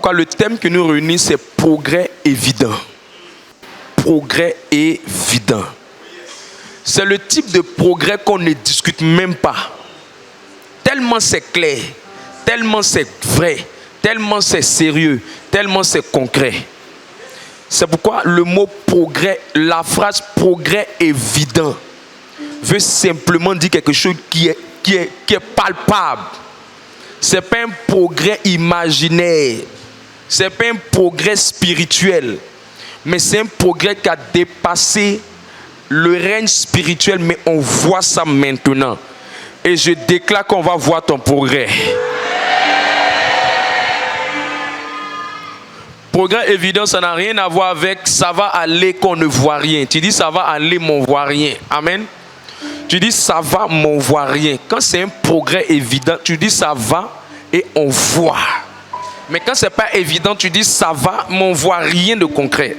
pourquoi le thème que nous réunit, c'est progrès évident. Progrès évident. C'est le type de progrès qu'on ne discute même pas. Tellement c'est clair, tellement c'est vrai, tellement c'est sérieux, tellement c'est concret. C'est pourquoi le mot progrès, la phrase progrès évident veut simplement dire quelque chose qui est palpable. Ce n'est pas un progrès imaginaire, ce n'est pas un progrès spirituel, mais c'est un progrès qui a dépassé le règne spirituel, mais on voit ça maintenant. Et je déclare qu'on va voir ton progrès. Progrès évident, ça n'a rien à voir avec ça va aller qu'on ne voit rien. Tu dis ça va aller, mais on ne voit rien. Amen. Tu dis ça va, mais on ne voit rien. Quand c'est un progrès évident, tu dis ça va et on voit. Mais quand ce n'est pas évident, tu dis ça va, mais on ne voit rien de concret.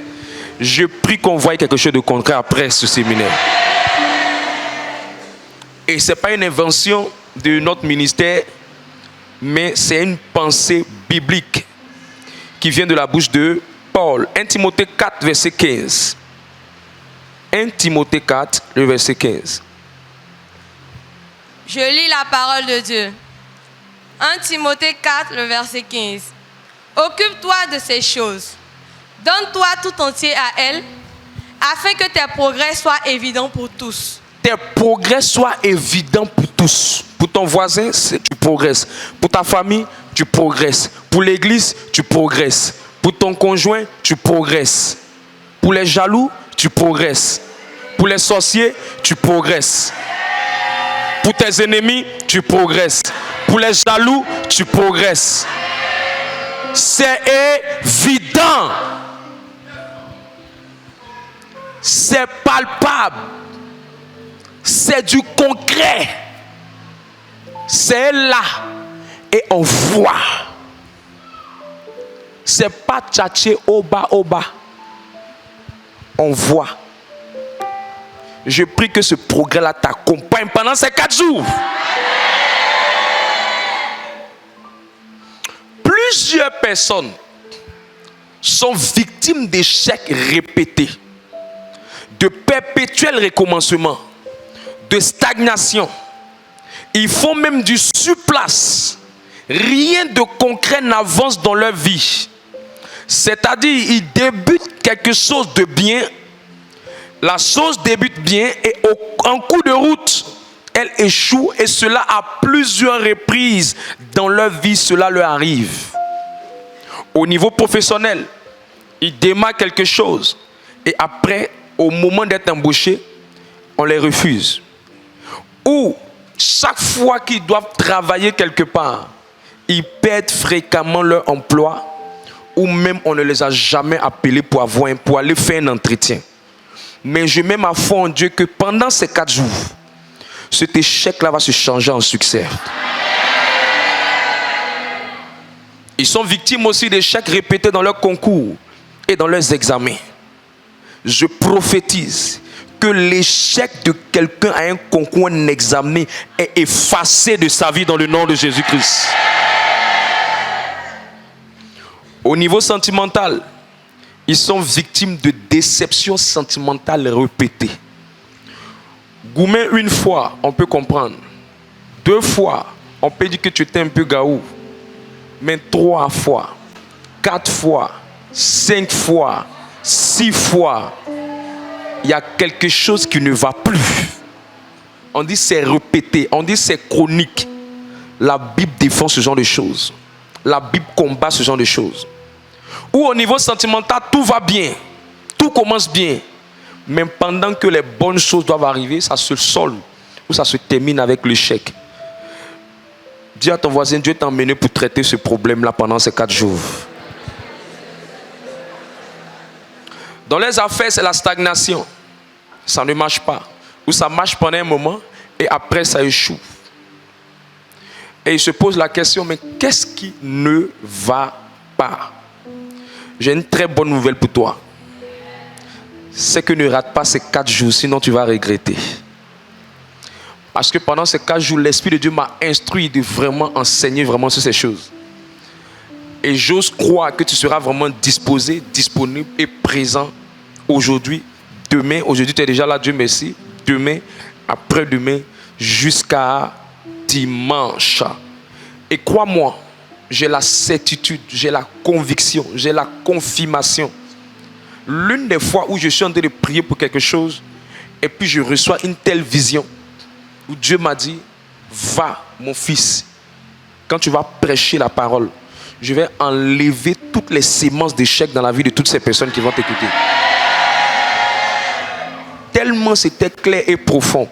Je prie qu'on voie quelque chose de concret après ce séminaire. Et ce n'est pas une invention de notre ministère, mais c'est une pensée biblique qui vient de la bouche de Paul. 1 Timothée 4, verset 15. 1 Timothée 4, le verset 15. Je lis la parole de Dieu. 1 Timothée 4, le verset 15. Occupe-toi de ces choses. Donne-toi tout entier à elles, afin que tes progrès soient évidents pour tous. Tes progrès soient évidents pour tous. Pour ton voisin, tu progresses. Pour ta famille, tu progresses. Pour l'église, tu progresses. Pour ton conjoint, tu progresses. Pour les jaloux, tu progresses. Pour les sorciers, tu progresses. Pour tes ennemis, tu progresses. Pour les jaloux, tu progresses. C'est évident. C'est palpable. C'est du concret. C'est là. Et on voit. C'est pas tchatché au bas. On voit. Je prie que ce progrès-là t'accompagne pendant ces 4 jours. Plusieurs personnes sont victimes d'échecs répétés, de perpétuels recommencements, de stagnation. Ils font même du surplace. Rien de concret n'avance dans leur vie. C'est-à-dire, ils débutent quelque chose de bien. La chose débute bien et en cours de route, elle échoue. Et cela à plusieurs reprises dans leur vie, cela leur arrive. Au niveau professionnel, ils démarrent quelque chose. Et après, au moment d'être embauchés, on les refuse. Ou chaque fois qu'ils doivent travailler quelque part, ils perdent fréquemment leur emploi, ou même on ne les a jamais appelés pour aller faire un entretien. Mais je mets ma foi en Dieu que pendant ces 4 jours, cet échec-là va se changer en succès. Ils sont victimes aussi d'échecs répétés dans leurs concours et dans leurs examens. Je prophétise que l'échec de quelqu'un à un concours, un examen, est effacé de sa vie dans le nom de Jésus-Christ. Au niveau sentimental, ils sont victimes de déceptions sentimentales répétées. Goumen, 1 fois, on peut comprendre. 2 fois, on peut dire que tu étais un peu gaou. Mais 3 fois, 4 fois, 5 fois, 6 fois, il y a quelque chose qui ne va plus. On dit c'est répété, on dit c'est chronique. La Bible défend ce genre de choses. La Bible combat ce genre de choses. Ou au niveau sentimental, tout va bien. Tout commence bien. Mais pendant que les bonnes choses doivent arriver, ça se solde ou ça se termine avec l'échec. Dis à ton voisin, Dieu t'a emmené pour traiter ce problème-là pendant ces 4 jours. Dans les affaires, c'est la stagnation. Ça ne marche pas. Ou ça marche pendant un moment et après ça échoue. Et il se pose la question, mais qu'est-ce qui ne va pas? J'ai une très bonne nouvelle pour toi. C'est que ne rate pas ces 4 jours, sinon tu vas regretter. Parce que pendant ces 4 jours, l'Esprit de Dieu m'a instruit de vraiment enseigner vraiment sur ces choses. Et j'ose croire que tu seras vraiment disposé, disponible et présent aujourd'hui, demain. Aujourd'hui, tu es déjà là, Dieu merci. Demain, après-demain, jusqu'à dimanche. Et crois-moi, j'ai la certitude, j'ai la conviction, j'ai la confirmation. L'une des fois où je suis en train de prier pour quelque chose, et puis je reçois une telle vision, où Dieu m'a dit, va mon fils, quand tu vas prêcher la parole, je vais enlever toutes les sémences d'échec dans la vie de toutes ces personnes qui vont t'écouter. Tellement c'était clair et profond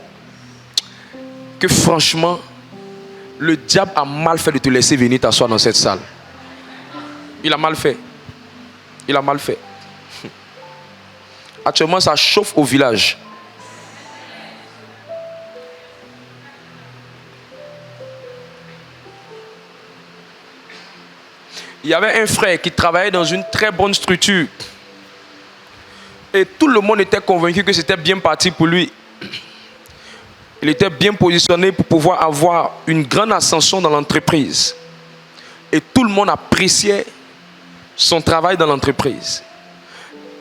que franchement, le diable a mal fait de te laisser venir t'asseoir dans cette salle. Il a mal fait. Il a mal fait. Actuellement, ça chauffe au village. Il y avait un frère qui travaillait dans une très bonne structure. Et tout le monde était convaincu que c'était bien parti pour lui. Il était bien positionné pour pouvoir avoir une grande ascension dans l'entreprise. Et tout le monde appréciait son travail dans l'entreprise.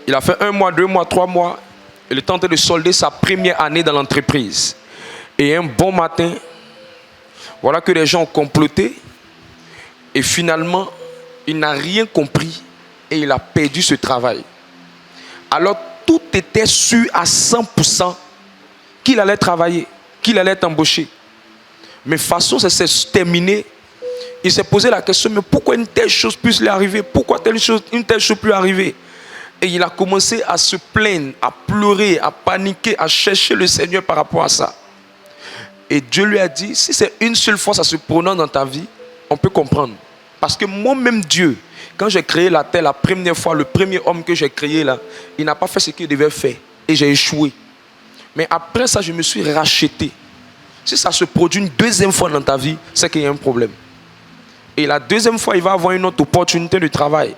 Il a fait 1 mois, 2 mois, 3 mois. Il est en train de solder sa première année dans l'entreprise. Et un bon matin, voilà que les gens ont comploté. Et finalement, il n'a rien compris. Et il a perdu ce travail. Alors, tout était sûr à 100% qu'il allait travailler, qu'il allait être embauché. Mais façon, ça s'est terminé. Il s'est posé la question, mais pourquoi une telle chose puisse lui arriver? Pourquoi une telle chose peut arriver? Et il a commencé à se plaindre, à pleurer, à paniquer, à chercher le Seigneur par rapport à ça. Et Dieu lui a dit, si c'est une seule fois ça se prononce dans ta vie, on peut comprendre. Parce que moi-même Dieu, quand j'ai créé la terre la première fois, le premier homme que j'ai créé là, il n'a pas fait ce qu'il devait faire. Et j'ai échoué. Mais après ça, je me suis racheté. Si ça se produit une deuxième fois dans ta vie, c'est qu'il y a un problème. Et la deuxième fois, il va avoir une autre opportunité de travail.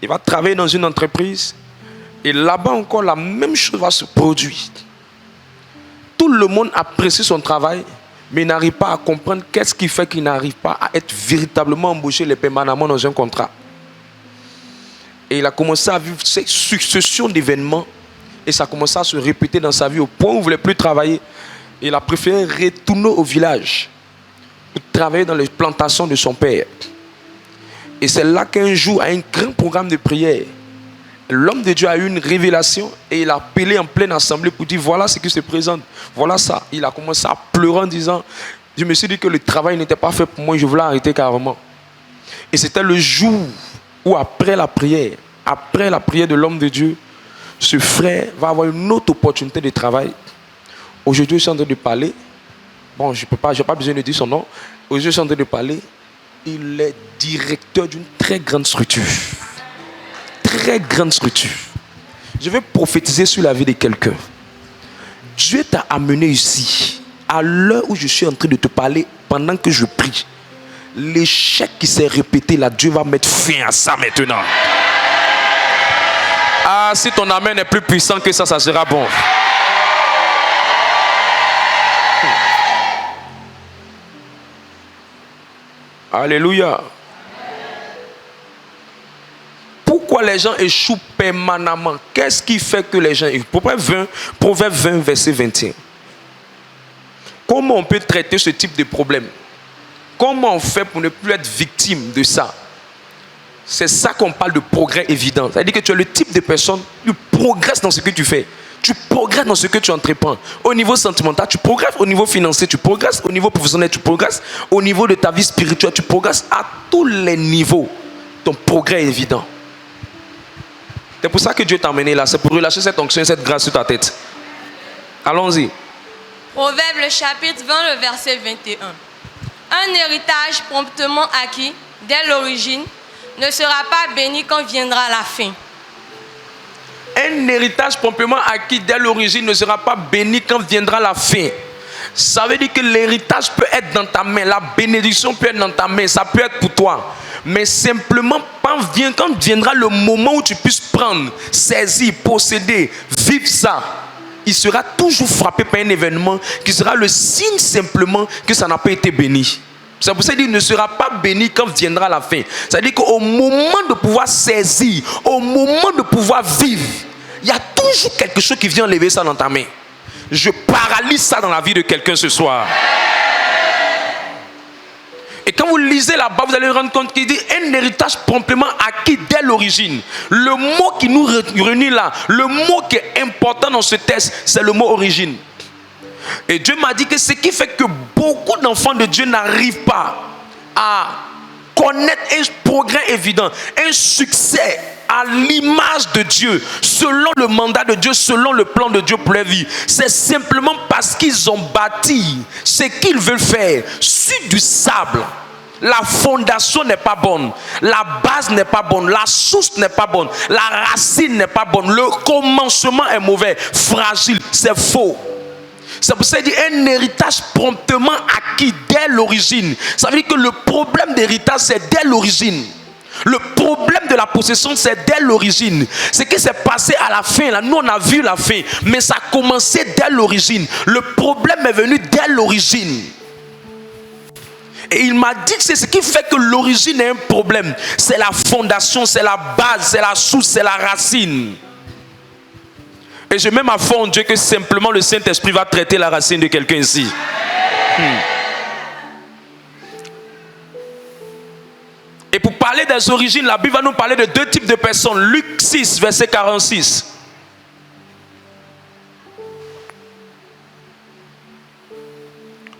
Il va travailler dans une entreprise. Et là-bas encore, la même chose va se produire. Tout le monde apprécie son travail, mais il n'arrive pas à comprendre qu'est-ce qui fait qu'il n'arrive pas à être véritablement embauché permanemment dans un contrat. Et il a commencé à vivre cette succession d'événements. Et ça a commencé à se répéter dans sa vie au point où il ne voulait plus travailler. Il a préféré retourner au village pour travailler dans les plantations de son père. Et c'est là qu'un jour, à un grand programme de prière, l'homme de Dieu a eu une révélation et il a appelé en pleine assemblée pour dire voilà ce qui se présente, voilà ça. Il a commencé à pleurer en disant, je me suis dit que le travail n'était pas fait pour moi, je voulais arrêter carrément. Et c'était le jour où après la prière de l'homme de Dieu, ce frère va avoir une autre opportunité de travail. Aujourd'hui, je suis en train de parler. Bon, je n'ai pas besoin de dire son nom. Aujourd'hui, je suis en train de parler. Il est directeur d'une très grande structure. Très grande structure. Je vais prophétiser sur la vie de quelqu'un. Dieu t'a amené ici, à l'heure où je suis en train de te parler, pendant que je prie. L'échec qui s'est répété là, Dieu va mettre fin à ça maintenant. Ah, si ton amen est plus puissant que ça sera bon. Alléluia. Pourquoi les gens échouent permanemment? Qu'est-ce qui fait que les gens échouent? Proverbe 20, verset 21. Comment on peut traiter ce type de problème? Comment on fait pour ne plus être victime de ça? C'est ça qu'on parle de progrès évident. C'est-à-dire que tu es le type de personne qui progresse dans ce que tu fais. Tu progresses dans ce que tu entreprends. Au niveau sentimental, tu progresses. Au niveau financier, tu progresses. Au niveau professionnel, tu progresses. Au niveau de ta vie spirituelle, tu progresses. À tous les niveaux, ton progrès est évident. C'est pour ça que Dieu t'a amené là. C'est pour relâcher cette onction et cette grâce sur ta tête. Allons-y. Proverbe, le chapitre 20, le verset 21. Un héritage promptement acquis dès l'origine ne sera pas béni quand viendra la fin. Un héritage promptement acquis dès l'origine ne sera pas béni quand viendra la fin. Ça veut dire que l'héritage peut être dans ta main, la bénédiction peut être dans ta main, ça peut être pour toi. Mais simplement, quand viendra le moment où tu puisses prendre, saisir, posséder, vivre ça, il sera toujours frappé par un événement qui sera le signe simplement que ça n'a pas été béni. C'est pour ça qu'il ne sera pas béni quand viendra la fin. C'est-à-dire qu'au moment de pouvoir saisir, au moment de pouvoir vivre, il y a toujours quelque chose qui vient enlever ça dans ta main. Je paralyse ça dans la vie de quelqu'un ce soir. Et quand vous lisez là-bas, vous allez vous rendre compte qu'il dit un héritage promptement acquis dès l'origine. Le mot qui nous réunit là, le mot qui est important dans ce texte, c'est le mot origine. Et Dieu m'a dit que ce qui fait que beaucoup d'enfants de Dieu n'arrivent pas à connaître un progrès évident, un succès à l'image de Dieu, selon le mandat de Dieu, selon le plan de Dieu pour leur vie, c'est simplement parce qu'ils ont bâti ce qu'ils veulent faire sur du sable. La fondation n'est pas bonne, la base n'est pas bonne, la source n'est pas bonne, la racine n'est pas bonne, le commencement est mauvais, fragile, c'est faux. C'est pour ça qu'il dit un héritage promptement acquis dès l'origine. Ça veut dire que le problème d'héritage, c'est dès l'origine. Le problème de la possession, c'est dès l'origine. Ce qui s'est passé à la fin, là, nous on a vu la fin, mais ça a commencé dès l'origine. Le problème est venu dès l'origine. Et il m'a dit que c'est ce qui fait que l'origine est un problème. C'est la fondation, c'est la base, c'est la source, c'est la racine. Et je mets ma foi en Dieu que simplement le Saint-Esprit va traiter la racine de quelqu'un ici. Et pour parler des origines, la Bible va nous parler de deux types de personnes. Luc 6, verset 46.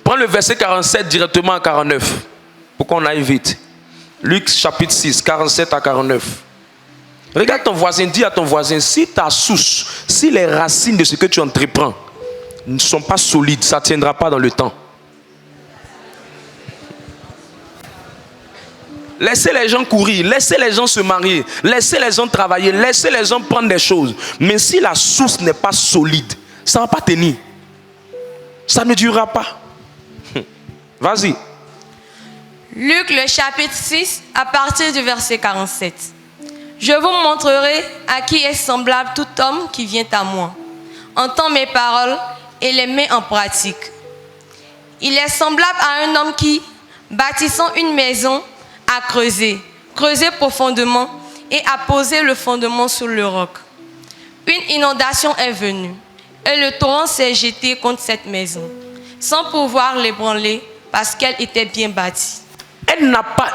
Prends le verset 47 directement à 49. Pour qu'on aille vite. Luc chapitre 6, 47 à 49. Regarde ton voisin, dis à ton voisin, si ta source, si les racines de ce que tu entreprends ne sont pas solides, ça ne tiendra pas dans le temps. Laissez les gens courir, laissez les gens se marier, laissez les gens travailler, laissez les gens prendre des choses. Mais si la source n'est pas solide, ça ne va pas tenir. Ça ne durera pas. Vas-y. Luc le chapitre 6 à partir du verset 47. Je vous montrerai à qui est semblable tout homme qui vient à moi, entend mes paroles et les met en pratique. Il est semblable à un homme qui, bâtissant une maison, a creusé profondément et a posé le fondement sur le roc. Une inondation est venue et le torrent s'est jeté contre cette maison, sans pouvoir l'ébranler parce qu'elle était bien bâtie.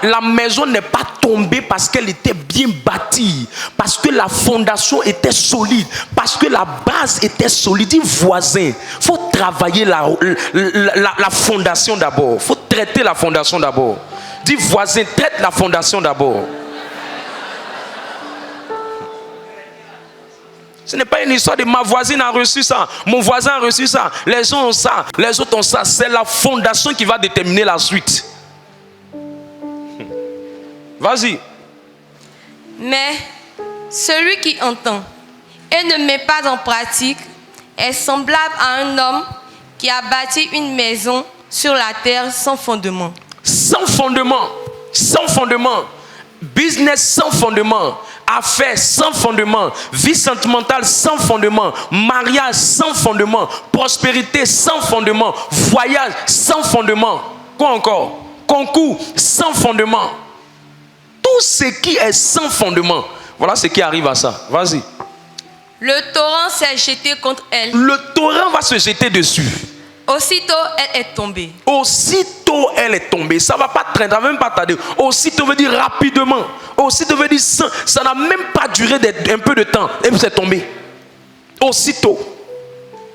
La maison n'est pas tombée parce qu'elle était bien bâtie, parce que la fondation était solide, parce que la base était solide. Dis voisin, il faut travailler la fondation d'abord, il faut traiter la fondation d'abord. Dis voisin, traite la fondation d'abord. Ce n'est pas une histoire de ma voisine a reçu ça, mon voisin a reçu ça, les gens ont ça, les autres ont ça. C'est la fondation qui va déterminer la suite. Vas-y. Mais celui qui entend et ne met pas en pratique est semblable à un homme qui a bâti une maison sur la terre sans fondement. Sans fondement, sans fondement, business sans fondement, affaires sans fondement, vie sentimentale sans fondement, mariage sans fondement, prospérité sans fondement, voyage sans fondement. Quoi encore? Concours sans fondement. Tout ce qui est sans fondement, voilà ce qui arrive à ça. Vas-y. Le torrent s'est jeté contre elle. Le torrent va se jeter dessus. Aussitôt, elle est tombée. Aussitôt, elle est tombée. Ça ne va pas traîner, ça ne va même pas tarder. Aussitôt veut dire rapidement. Aussitôt veut dire ça n'a même pas duré un peu de temps. Et puis c'est tombé. Aussitôt.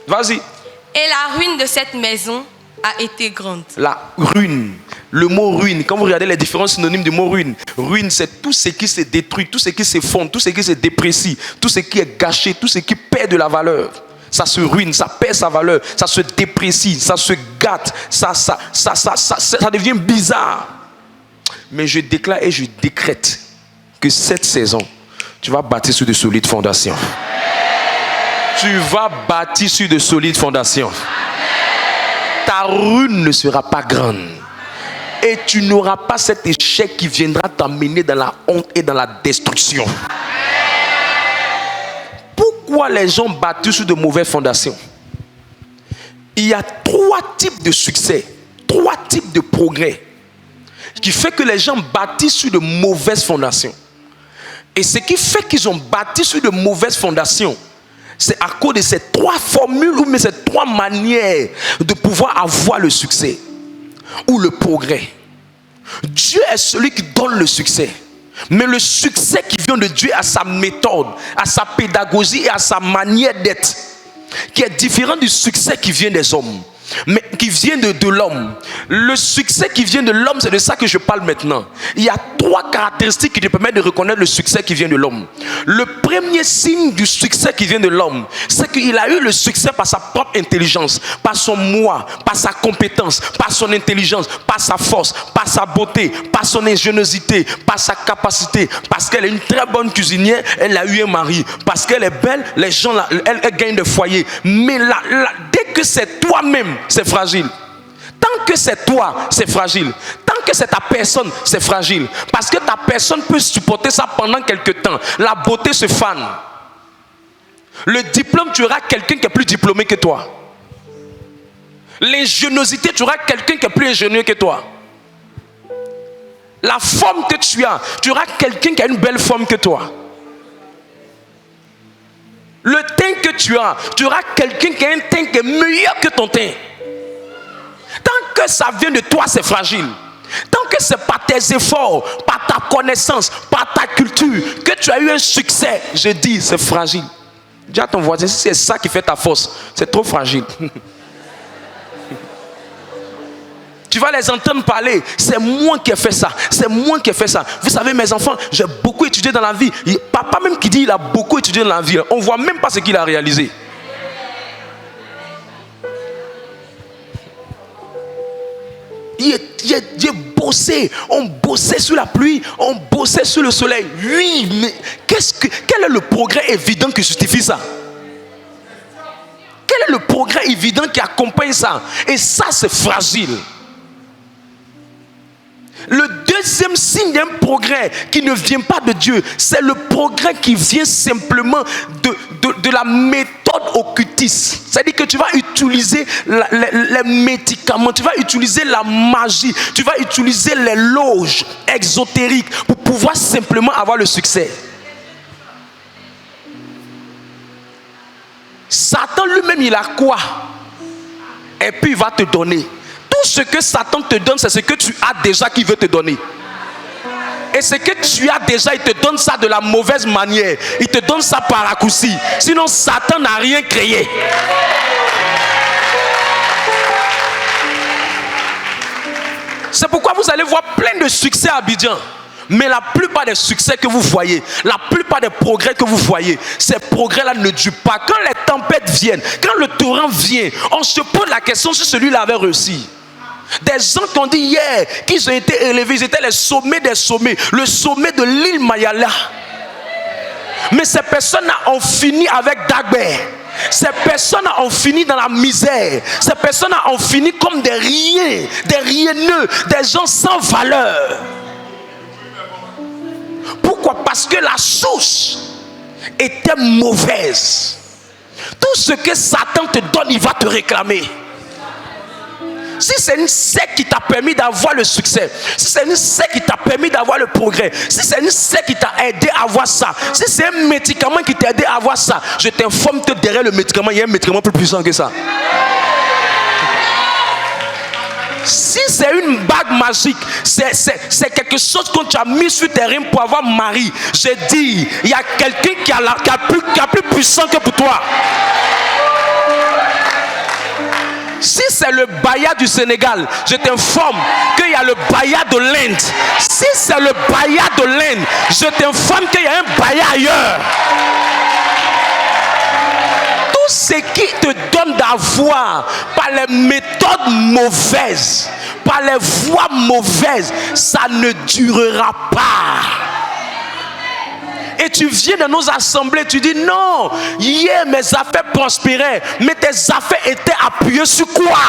Vas-y. Et la ruine de cette maison a été grande. La ruine. Le mot ruine, quand vous regardez les différents synonymes du mot ruine, ruine c'est tout ce qui se détruit, tout ce qui s'effondre, tout ce qui se déprécie, tout ce qui est gâché, tout ce qui perd de la valeur. Ça se ruine, ça perd sa valeur, ça se déprécie, ça se gâte, ça devient bizarre. Mais je déclare et je décrète que cette saison, tu vas bâtir sur de solides fondations. Tu vas bâtir sur de solides fondations. Ta ruine ne sera pas grande. Et tu n'auras pas cet échec qui viendra t'amener dans la honte et dans la destruction. Pourquoi les gens bâtissent sur de mauvaises fondations? Il y a 3 types de succès, 3 types de progrès. qui fait que les gens bâtissent sur de mauvaises fondations. Et ce qui fait qu'ils ont bâti sur de mauvaises fondations, c'est à cause de ces 3 formules ou ces 3 manières de pouvoir avoir le succès ou le progrès. Dieu est celui qui donne le succès. Mais le succès qui vient de Dieu a sa méthode, à sa pédagogie et à sa manière d'être, qui est différent du succès qui vient des hommes, mais qui vient de l'homme. Le succès qui vient de l'homme, c'est de ça que je parle maintenant. Il y a 3 caractéristiques qui te permettent de reconnaître le succès qui vient de l'homme. Le premier signe du succès qui vient de l'homme, c'est qu'il a eu le succès par sa propre intelligence, par son moi, par sa compétence, par son intelligence, par sa force, par sa beauté, par son ingéniosité, par sa capacité, parce qu'elle est une très bonne cuisinière, elle a eu un mari, parce qu'elle est belle, les gens, elle gagne de foyer. Mais dès que c'est toi-même, c'est fragile. Tant que c'est toi, c'est fragile. Tant que c'est ta personne, c'est fragile. Parce que ta personne peut supporter ça pendant quelques temps. La beauté se fane. Le diplôme, tu auras quelqu'un qui est plus diplômé que toi. L'ingéniosité, tu auras quelqu'un qui est plus ingénieux que toi. La forme que tu auras quelqu'un qui a une belle forme que toi. Le teint que tu auras quelqu'un qui a un teint qui est meilleur que ton teint. Tant que ça vient de toi, c'est fragile. Tant que c'est par tes efforts, par ta connaissance, par ta culture, que tu as eu un succès, je dis, c'est fragile. Dis à ton voisin, si c'est ça qui fait ta force, c'est trop fragile. Tu vas les entendre parler, c'est moi qui ai fait ça, c'est moi qui ai fait ça. Vous savez, mes enfants, j'ai beaucoup étudié dans la vie. Papa même qui dit il a beaucoup étudié dans la vie, on ne voit même pas ce qu'il a réalisé. Il bossé, on bossait sous la pluie, on bossait sous le soleil. Oui, mais quel est le progrès évident qui justifie ça? Quel est le progrès évident qui accompagne ça? Et ça, c'est fragile. Le deuxième signe d'un progrès qui ne vient pas de Dieu, c'est le progrès qui vient simplement de la méthode occultiste. C'est-à-dire que tu vas utiliser les médicaments, tu vas utiliser la magie, tu vas utiliser les loges exotériques pour pouvoir simplement avoir le succès. Satan lui-même, il a quoi? Et puis il va te donner. Tout ce que Satan te donne, c'est ce que tu as déjà qu'il veut te donner. Et ce que tu as déjà, il te donne ça de la mauvaise manière. Il te donne ça par raccourci. Sinon, Satan n'a rien créé. C'est pourquoi vous allez voir plein de succès à Abidjan. Mais la plupart des succès que vous voyez, la plupart des progrès que vous voyez, ces progrès-là ne durent pas. Quand les tempêtes viennent, quand le torrent vient, on se pose la question si celui-là avait réussi. Des gens qui ont dit hier qu'ils ont été élevés, ils étaient les sommets des sommets, le sommet de l'île Mayala. Mais ces personnes-là ont fini avec Dagbert. Ces personnes-là ont fini dans la misère. Ces personnes-là ont fini comme des riens, des rienneux, des gens sans valeur. Pourquoi? Parce que la source était mauvaise. Tout ce que Satan te donne, il va te réclamer. Si c'est une secte qui t'a permis d'avoir le succès, si c'est une secte qui t'a permis d'avoir le progrès, si c'est une secte qui t'a aidé à avoir ça, si c'est un médicament qui t'a aidé à avoir ça, je t'informe que derrière le médicament, il y a un médicament plus puissant que ça. Si c'est une bague magique, c'est quelque chose que tu as mis sur tes reins pour avoir mari, je dis, il y a quelqu'un qui a plus puissant que pour toi. Si c'est le Baya du Sénégal, je t'informe qu'il y a le Baya de l'Inde. Si c'est le Baya de l'Inde, je t'informe qu'il y a un Baya ailleurs. Tout ce qui te donne d'avoir par les méthodes mauvaises, par les voies mauvaises, ça ne durera pas. Et tu viens dans nos assemblées, tu dis non, hier mes affaires prospéraient, mais tes affaires étaient appuyées sur quoi?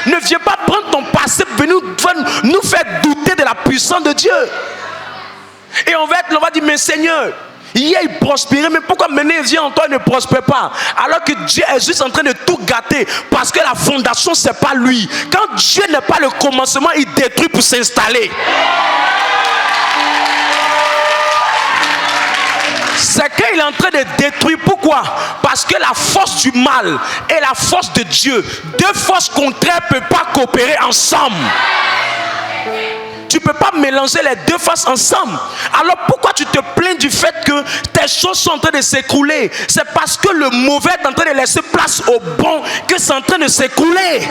Ne viens pas prendre ton passé pour nous faire douter de la puissance de Dieu. Et on va dire, mais Seigneur, Hier, il prospérait, mais pourquoi maintenant il vient en toi et ne prospère pas? Alors que Dieu est juste en train de tout gâter, parce que la fondation, c'est pas lui. Quand Dieu n'est pas le commencement, il détruit pour s'installer. C'est qu'il est en train de détruire. Pourquoi? Parce que la force du mal et la force de Dieu, deux forces contraires ne peuvent pas coopérer ensemble. Tu ne peux pas mélanger les deux forces ensemble. Alors pourquoi tu te plains du fait que tes choses sont en train de s'écrouler? C'est parce que le mauvais est en train de laisser place au bon que c'est en train de s'écrouler.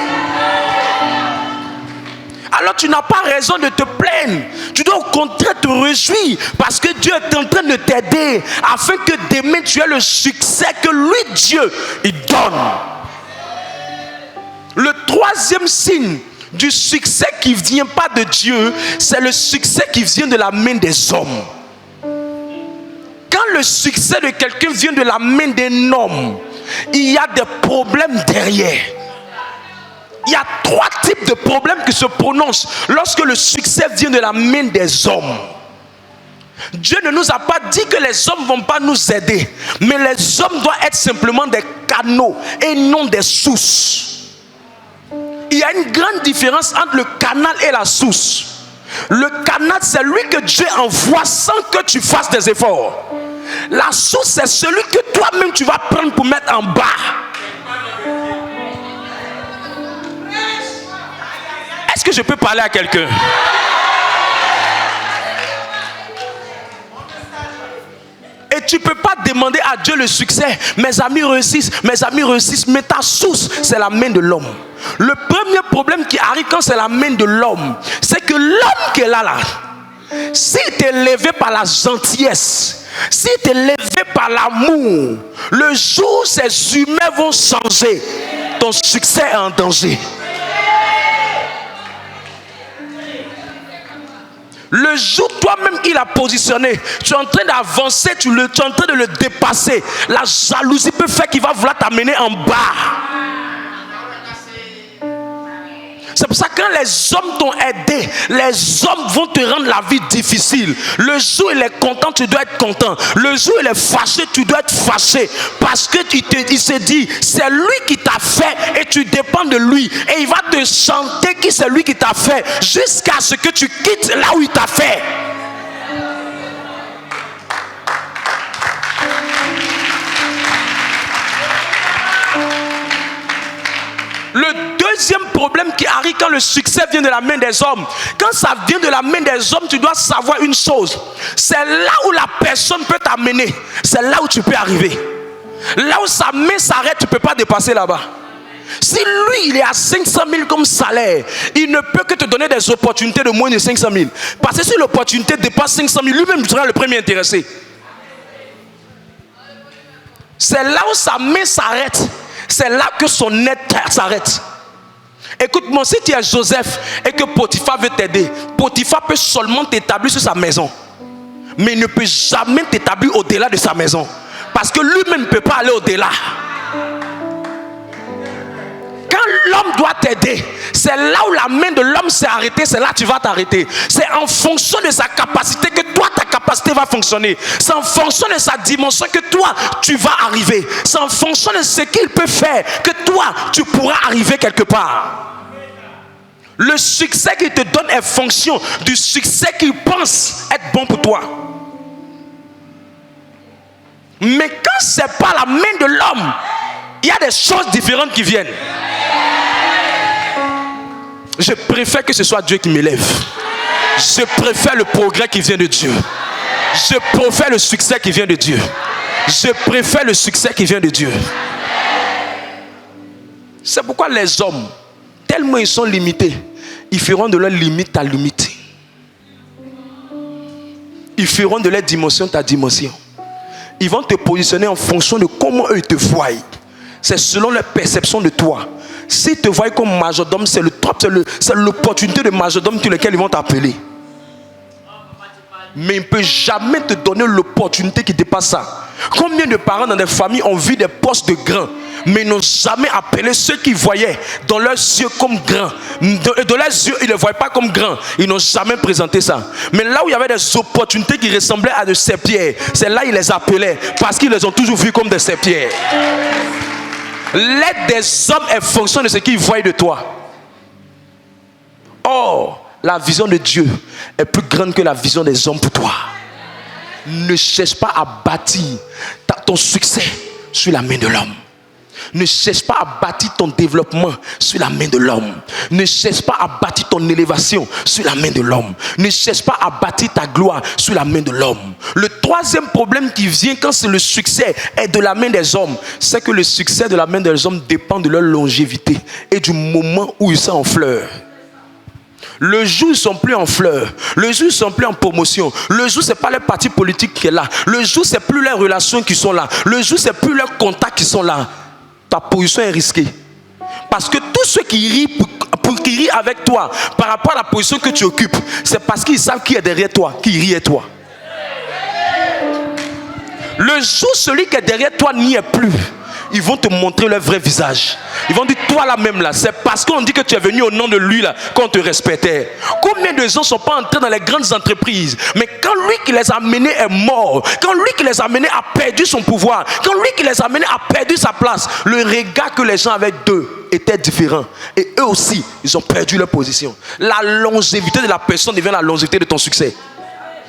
Alors tu n'as pas raison de te plaindre. Tu dois au contraire te réjouir, parce que Dieu est en train de t'aider afin que demain tu aies le succès que lui, Dieu, il donne. Le troisième signe du succès qui ne vient pas de Dieu, c'est le succès qui vient de la main des hommes. Quand le succès de quelqu'un vient de la main d'un homme, il y a des problèmes derrière. Il y a trois types de problèmes qui se prononcent lorsque le succès vient de la main des hommes. Dieu ne nous a pas dit que les hommes ne vont pas nous aider, mais les hommes doivent être simplement des canaux et non des sources. Il y a une grande différence entre le canal et la source. Le canal, c'est lui que Dieu envoie sans que tu fasses des efforts. La source, c'est celui que toi-même tu vas prendre pour mettre en bas. Est-ce que je peux parler à quelqu'un? Et tu ne peux pas demander à Dieu le succès. Mes amis réussissent, mais ta source, c'est la main de l'homme. Le premier problème qui arrive quand c'est la main de l'homme, c'est que l'homme qui est là, s'il est élevé par la gentillesse, s'il est élevé par l'amour, le jour où ces humains vont changer, ton succès est en danger. Le jour toi-même il a positionné, tu es en train d'avancer, tu es en train de le dépasser. La jalousie peut faire qu'il va vouloir t'amener en bas. C'est pour ça que quand les hommes t'ont aidé, les hommes vont te rendre la vie difficile. Le jour où il est content, tu dois être content. Le jour où il est fâché, tu dois être fâché. Parce que il se dit, c'est lui qui t'a fait et tu dépends de lui. Et il va te chanter que c'est lui qui t'a fait jusqu'à ce que tu quittes là où il t'a fait. Le deuxième problème qui arrive quand le succès vient de la main des hommes, quand ça vient de la main des hommes, tu dois savoir une chose. C'est là où la personne peut t'amener. C'est là où tu peux arriver. Là où sa main s'arrête, tu ne peux pas dépasser là-bas. Si lui, il est à 500 000 comme salaire, il ne peut que te donner des opportunités de moins de 500 000. Parce que si l'opportunité dépasse 500 000, lui-même sera le premier intéressé. C'est là où sa main s'arrête. C'est là que son aide s'arrête. Écoute-moi, si tu es Joseph et que Potiphar veut t'aider, Potiphar peut seulement t'établir sur sa maison. Mais il ne peut jamais t'établir au-delà de sa maison. Parce que lui-même ne peut pas aller au-delà. Quand l'homme doit t'aider, c'est là où la main de l'homme s'est arrêtée, c'est là que tu vas t'arrêter. C'est en fonction de sa capacité que toi, ta capacité va fonctionner. C'est en fonction de sa dimension que toi, tu vas arriver. C'est en fonction de ce qu'il peut faire que toi, tu pourras arriver quelque part. Le succès qu'il te donne est fonction du succès qu'il pense être bon pour toi. Mais quand ce n'est pas la main de l'homme, il y a des choses différentes qui viennent. Je préfère que ce soit Dieu qui m'élève. Je préfère le progrès qui vient de Dieu. Je préfère le succès qui vient de Dieu. Je préfère le succès qui vient de Dieu. C'est pourquoi les hommes, tellement ils sont limités, ils feront de leur limite ta limite. Ils feront de leur dimension ta dimension. Ils vont te positionner en fonction de comment eux ils te voient. C'est selon leur perception de toi. S'ils te voient comme majordome, c'est l'opportunité de majordome sur laquelle ils vont t'appeler. Mais il ne peut jamais te donner l'opportunité qui dépasse ça. Combien de parents dans des familles ont vu des postes de grands, Mais ils n'ont jamais appelé ceux qui voyaient dans leurs yeux comme grands. De leurs yeux, ils ne les voyaient pas comme grands. Ils n'ont jamais présenté ça. Mais là où il y avait des opportunités qui ressemblaient à de serpillères, c'est là qu'ils les appelaient. Parce qu'ils les ont toujours vus comme des serpillères. L'aide des hommes est fonction de ce qu'ils voient de toi. Or, la vision de Dieu est plus grande que la vision des hommes pour toi. Ne cherche pas à bâtir ton succès sur la main de l'homme. Ne cherche pas à bâtir ton développement sur la main de l'homme. Ne cherche pas à bâtir ton élévation sur la main de l'homme. Ne cherche pas à bâtir ta gloire sur la main de l'homme. Le troisième problème qui vient quand le succès est de la main des hommes, c'est que le succès de la main des hommes dépend de leur longévité et du moment où ils sont en fleurs. Le jour ils ne sont plus en fleurs, le jour ils ne sont plus en promotion, le jour c'est pas le parti politique qui est là, le jour c'est plus les relations qui sont là, le jour c'est plus leurs contacts qui sont là. Ta position est risquée. Parce que tous ceux qui rient avec toi par rapport à la position que tu occupes, c'est parce qu'ils savent qui est derrière toi, qui rit à toi. Le jour celui qui est derrière toi n'y est plus, ils vont te montrer leur vrai visage. Ils vont dire, toi là même là, c'est parce qu'on dit que tu es venu au nom de lui là qu'on te respectait. Combien de gens ne sont pas entrés dans les grandes entreprises, mais quand lui qui les a menés est mort, quand lui qui les a menés a perdu son pouvoir, quand lui qui les a menés a perdu sa place, le regard que les gens avaient d'eux était différent. Et eux aussi, ils ont perdu leur position. La longévité de la personne devient la longévité de ton succès.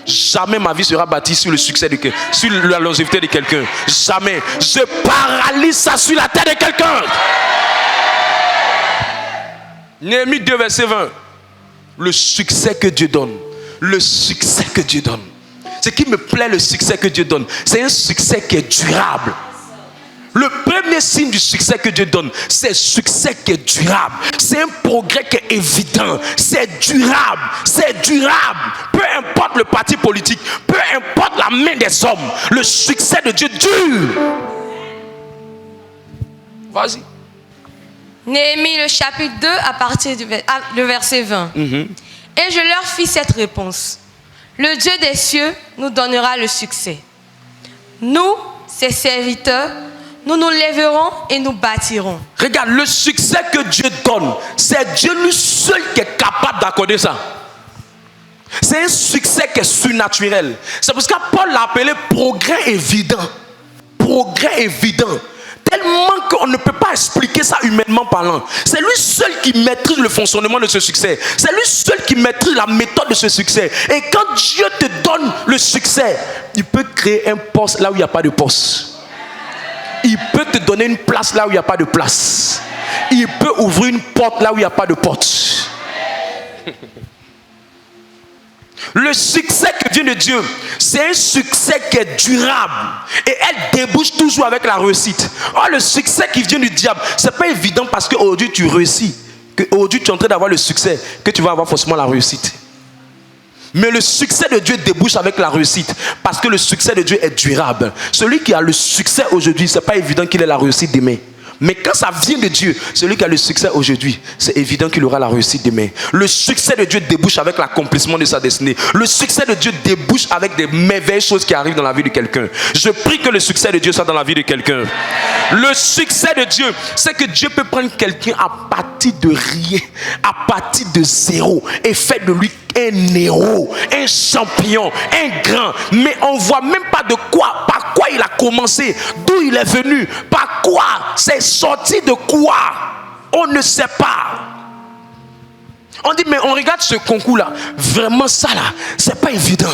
Jamais ma vie sera bâtie sur le succès de quelqu'un, sur la longévité de quelqu'un. Jamais. Je paralyse ça sur la tête de quelqu'un. Néhémie 2 verset 20. Le succès que Dieu donne. Le succès que Dieu donne. Ce qui me plaît, le succès que Dieu donne, c'est un succès qui est durable. Le premier signe du succès que Dieu donne, c'est un succès qui est durable. C'est un progrès qui est évident. C'est durable. C'est durable. Peu importe le parti politique, peu importe la main des hommes, le succès de Dieu dure. Vas-y. Néhémie, le chapitre 2, à partir du verset 20. Et je leur fis cette réponse. Le Dieu des cieux nous donnera le succès. Nous, ses serviteurs, nous nous lèverons et nous bâtirons. Regarde, le succès que Dieu donne, c'est Dieu lui seul qui est capable d'accorder ça. C'est un succès qui est surnaturel. C'est pour ça que Paul l'a appelé progrès évident. Progrès évident. Tellement qu'on ne peut pas expliquer ça humainement parlant. C'est lui seul qui maîtrise le fonctionnement de ce succès. C'est lui seul qui maîtrise la méthode de ce succès. Et quand Dieu te donne le succès, il peut créer un poste là où il n'y a pas de poste. Il peut te donner une place là où il n'y a pas de place. Il peut ouvrir une porte là où il n'y a pas de porte. Le succès qui vient de Dieu, c'est un succès qui est durable. Et elle débouche toujours avec la réussite. Or, le succès qui vient du diable, ce n'est pas évident parce qu'aujourd'hui tu réussis. Qu'aujourd'hui tu es en train d'avoir le succès, que tu vas avoir forcément la réussite. Mais le succès de Dieu débouche avec la réussite. Parce que le succès de Dieu est durable. Celui qui a le succès aujourd'hui, ce n'est pas évident qu'il ait la réussite demain. Mais quand ça vient de Dieu, celui qui a le succès aujourd'hui, c'est évident qu'il aura la réussite demain. Le succès de Dieu débouche avec l'accomplissement de sa destinée. Le succès de Dieu débouche avec des merveilleuses choses qui arrivent dans la vie de quelqu'un. Je prie que le succès de Dieu soit dans la vie de quelqu'un. Le succès de Dieu, c'est que Dieu peut prendre quelqu'un à partir de rien, à partir de zéro, et faire de lui un héros, un champion, un grand. Mais on ne voit même pas de quoi, par quoi il a commencé, d'où il est venu, par quoi, c'est sorti de quoi. On ne sait pas. On dit, mais on regarde ce concours-là. Vraiment, ça là, c'est pas évident.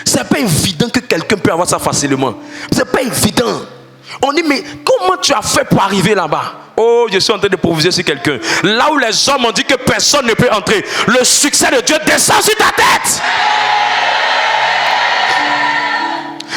C'est pas évident que quelqu'un peut avoir ça facilement. C'est pas évident. On dit, mais comment tu as fait pour arriver là-bas? Oh, je suis en train de proviser sur quelqu'un. Là où les hommes ont dit que personne ne peut entrer, le succès de Dieu descend sur ta tête.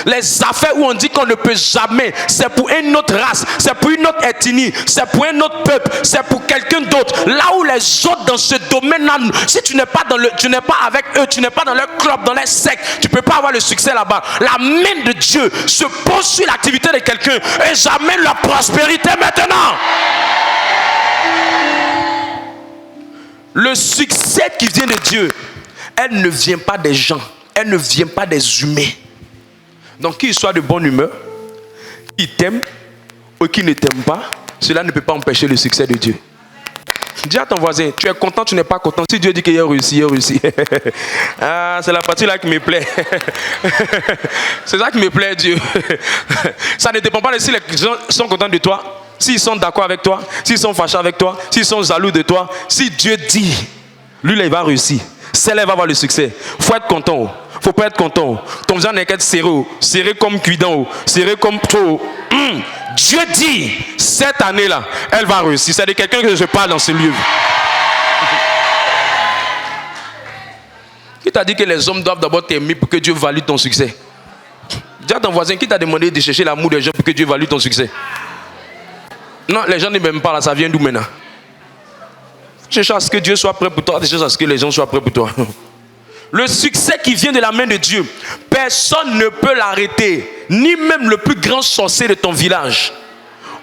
Les affaires où on dit qu'on ne peut jamais, c'est pour une autre race, c'est pour une autre ethnie, c'est pour un autre peuple, c'est pour quelqu'un d'autre. Là où les autres dans ce domaine-là, si tu n'es pas tu n'es pas avec eux, tu n'es pas dans leur club, dans leur secte, tu ne peux pas avoir le succès là-bas. La main de Dieu se pose sur l'activité de quelqu'un et j'amène la prospérité maintenant. Le succès qui vient de Dieu, elle ne vient pas des gens, elle ne vient pas des humains. Donc qu'il soit de bonne humeur, qu'il t'aime ou qui ne t'aiment pas, cela ne peut pas empêcher le succès de Dieu. Dis à ton voisin, tu es content, tu n'es pas content. Si Dieu dit qu'il a réussi, il a réussi. Ah, c'est la partie là qui me plaît. C'est ça qui me plaît, Dieu. Ça ne dépend pas de si les gens sont contents de toi, s'ils sont d'accord avec toi, s'ils sont fâchés avec toi, s'ils sont jaloux de toi. Si Dieu dit, lui là, il va réussir. Celle-là, il va avoir le succès. Il faut être content. Il ne faut pas être content. Ton genre n'est qu'être serré. Serré comme cuidant. Serré comme trop. Dieu dit, cette année-là, elle va réussir. C'est de quelqu'un que je parle dans ce lieu. Qui t'a dit que les hommes doivent d'abord t'aimer pour que Dieu valide ton succès? Dis à ton voisin, qui t'a demandé de chercher l'amour des gens pour que Dieu valide ton succès? Non, les gens ne m'aiment pas là, ça vient d'où maintenant? Cherche à ce que Dieu soit prêt pour toi, cherche à ce que les gens soient prêts pour toi. Le succès qui vient de la main de Dieu, personne ne peut l'arrêter, ni même le plus grand sorcier de ton village.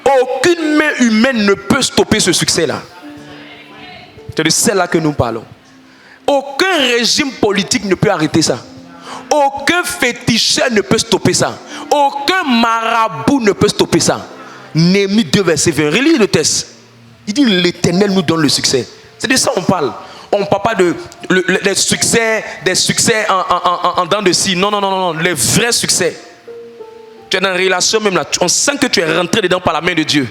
Aucune main humaine ne peut stopper ce succès-là. C'est de celle-là que nous parlons. Aucun régime politique ne peut arrêter ça. Aucun féticheur ne peut stopper ça. Aucun marabout ne peut stopper ça. Néhémie 2, verset 20. Relis le texte. Il dit l'Éternel nous donne le succès. C'est de ça qu'on parle. On ne parle pas des succès en dents de scie. Non, non, non, non, les vrais succès. Tu es dans une relation même là. On sent que tu es rentré dedans par la main de Dieu.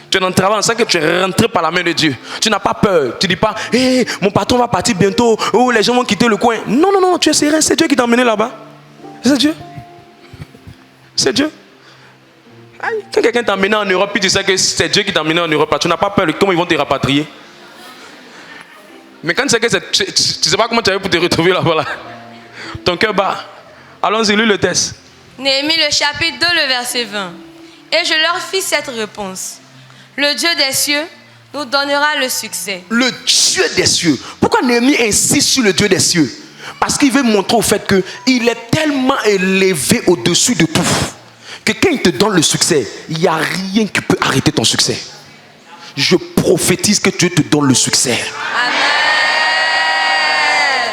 Tu es dans le travail, on sent que tu es rentré par la main de Dieu. Tu n'as pas peur. Tu ne dis pas, hey, mon patron va partir bientôt. Oh, les gens vont quitter le coin. Non, non, non, tu es serein. C'est Dieu qui t'a emmené là-bas. C'est Dieu. C'est Dieu. Quand quelqu'un t'a emmené en Europe, puis tu sais que c'est Dieu qui t'a emmené en Europe, tu n'as pas peur de comment ils vont te rapatrier. Mais quand tu sais que tu ne sais pas comment tu as fait pour te retrouver là-bas, là. Ton cœur bat. Allons-y, lis le texte. Néhémie, le chapitre 2, le verset 20. Et je leur fis cette réponse. Le Dieu des cieux nous donnera le succès. Le Dieu des cieux. Pourquoi Néhémie insiste sur le Dieu des cieux? Parce qu'il veut montrer au fait qu'il est tellement élevé au-dessus de tout que quand il te donne le succès, il n'y a rien qui peut arrêter ton succès. Je prophétise que Dieu te donne le succès. Amen.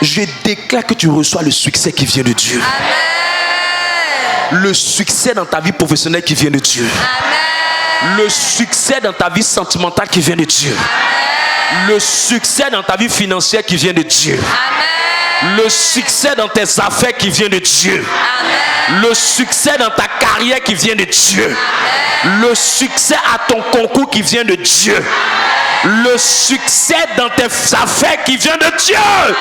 Je déclare que tu reçois le succès qui vient de Dieu. Amen. Le succès dans ta vie professionnelle qui vient de Dieu. Amen. Le succès dans ta vie sentimentale qui vient de Dieu. Amen. Le succès dans ta vie financière qui vient de Dieu. Amen. Le succès dans tes affaires qui vient de Dieu. Amen. Le succès dans ta carrière qui vient de Dieu. Amen. Le succès à ton concours qui vient de Dieu. Amen. Le succès dans tes affaires qui vient de Dieu. Amen.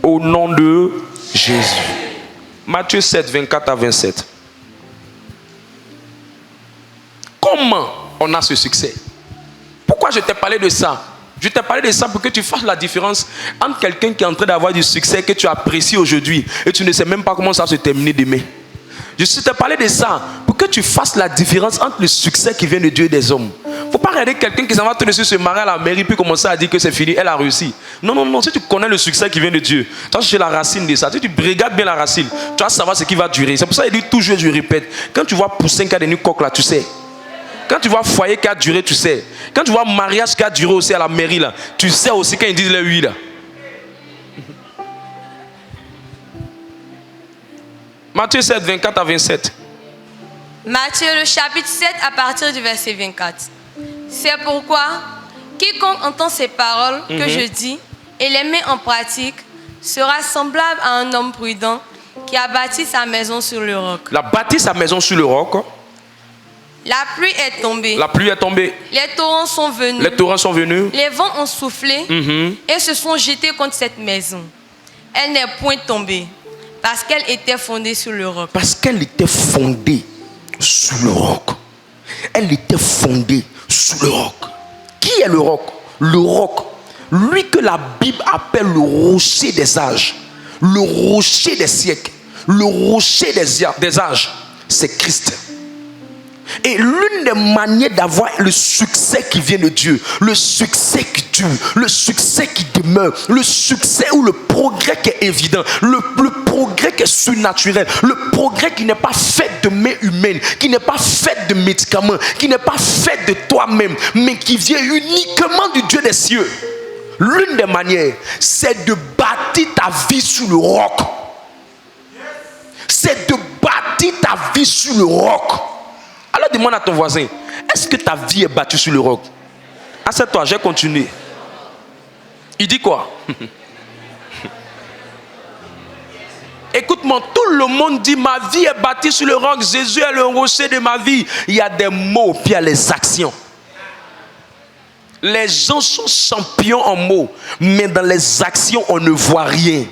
Au nom de Jésus. Matthieu 7, 24 à 27. Comment on a ce succès? Pourquoi je t'ai parlé de ça? Je t'ai parlé de ça pour que tu fasses la différence entre quelqu'un qui est en train d'avoir du succès que tu apprécies aujourd'hui et tu ne sais même pas comment ça va se terminer demain. Je t'ai parlé de ça pour que tu fasses la différence entre le succès qui vient de Dieu et des hommes. Il ne faut pas regarder quelqu'un qui s'en va tout de suite se marier à la mairie puis commencer à dire que c'est fini, elle a réussi. Non, non, non, si tu connais le succès qui vient de Dieu, tu vas chercher la racine de ça. Si tu regardes bien la racine, tu vas savoir ce qui va durer. C'est pour ça qu'il dit toujours, je répète, quand tu vois poussin qui a des nuits coques là, tu sais. Quand tu vois foyer qui a duré, tu sais. Quand tu vois mariage qui a duré aussi à la mairie là, tu sais aussi quand ils disent les oui là. Matthieu 7, 24 à 27. Matthieu, le chapitre 7, à partir du verset 24. C'est pourquoi, quiconque entend ces paroles que je dis et les met en pratique sera semblable à un homme prudent qui a bâti sa maison sur le roc. Il a bâti sa maison sur le roc. La pluie est tombée. La pluie est tombée. Les torrents sont venus. Les torrents sont venus. Les vents ont soufflé et se sont jetés contre cette maison. Elle n'est point tombée parce qu'elle était fondée sur le roc. Parce qu'elle était fondée sur le roc. Elle était fondée sur le roc. Qui est le roc? Le roc. Lui que la Bible appelle le rocher des âges. Le rocher des siècles. Le rocher des âges. C'est Christ. Et l'une des manières d'avoir le succès qui vient de Dieu, le succès qui dure, le succès qui demeure, le succès ou le progrès qui est évident, le progrès qui est surnaturel, le progrès qui n'est pas fait de main humaine, qui n'est pas fait de médicaments, qui n'est pas fait de toi-même, mais qui vient uniquement du Dieu des cieux. L'une des manières, c'est de bâtir ta vie sur le roc. C'est de bâtir ta ta vie sur le roc. Alors demande à ton voisin, est-ce que ta vie est bâtie sur le roc? Assieds-toi, j'ai continué. Il dit quoi? Écoute-moi, tout le monde dit ma vie est bâtie sur le roc, Jésus est le rocher de ma vie. Il y a des mots, puis il y a les actions. Les gens sont champions en mots, mais dans les actions, on ne voit rien.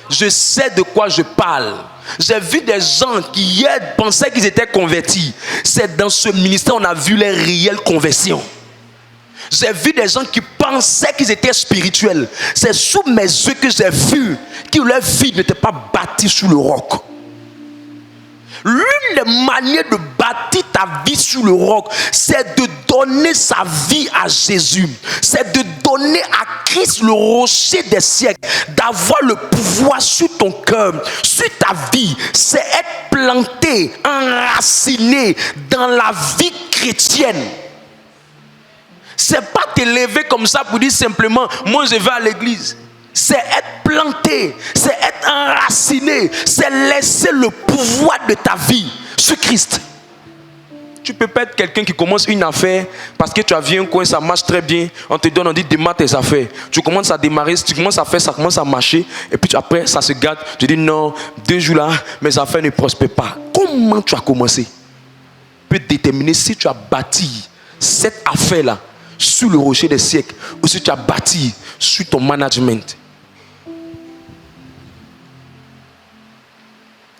Je sais de quoi je parle. J'ai vu des gens qui hier pensaient qu'ils étaient convertis. C'est dans ce ministère qu'on a vu les réelles conversions. J'ai vu des gens qui pensaient qu'ils étaient spirituels. C'est sous mes yeux que j'ai vu que leur vie n'était pas bâtie sur le roc. L'une des manières de bâtir ta vie sur le roc, c'est de donner sa vie à Jésus. C'est de donner à Christ le rocher des siècles. D'avoir le pouvoir sur ton cœur, sur ta vie. C'est être planté, enraciné dans la vie chrétienne. C'est pas te lever comme ça pour dire simplement, moi je vais à l'église. C'est être planté, c'est être enraciné, c'est laisser le pouvoir de ta vie sur Christ. Tu peux pas être quelqu'un qui commence une affaire parce que tu as vu un coin, ça marche très bien. On te donne, on dit démarre tes affaires. Tu commences à démarrer, tu commences à faire, ça commence à marcher. Et puis après, ça se gâte. Tu dis non, 2 jours là, mes affaires ne prospèrent pas. Comment tu as commencé? Tu peux déterminer si tu as bâti cette affaire-là sur le rocher des siècles ou si tu as bâti sur ton management.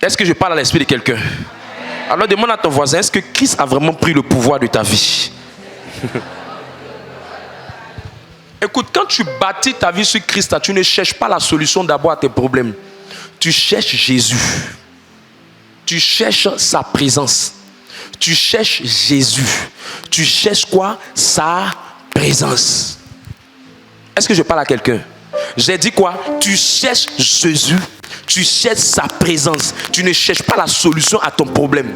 Est-ce que je parle à l'esprit de quelqu'un? Alors demande à ton voisin, est-ce que Christ a vraiment pris le pouvoir de ta vie? Écoute, quand tu bâtis ta vie sur Christ, tu ne cherches pas la solution d'abord à tes problèmes. Tu cherches Jésus. Tu cherches sa présence. Tu cherches Jésus. Tu cherches quoi? Sa présence. Est-ce que je parle à quelqu'un? J'ai dit quoi? Tu cherches Jésus. Tu cherches sa présence. Tu ne cherches pas la solution à ton problème.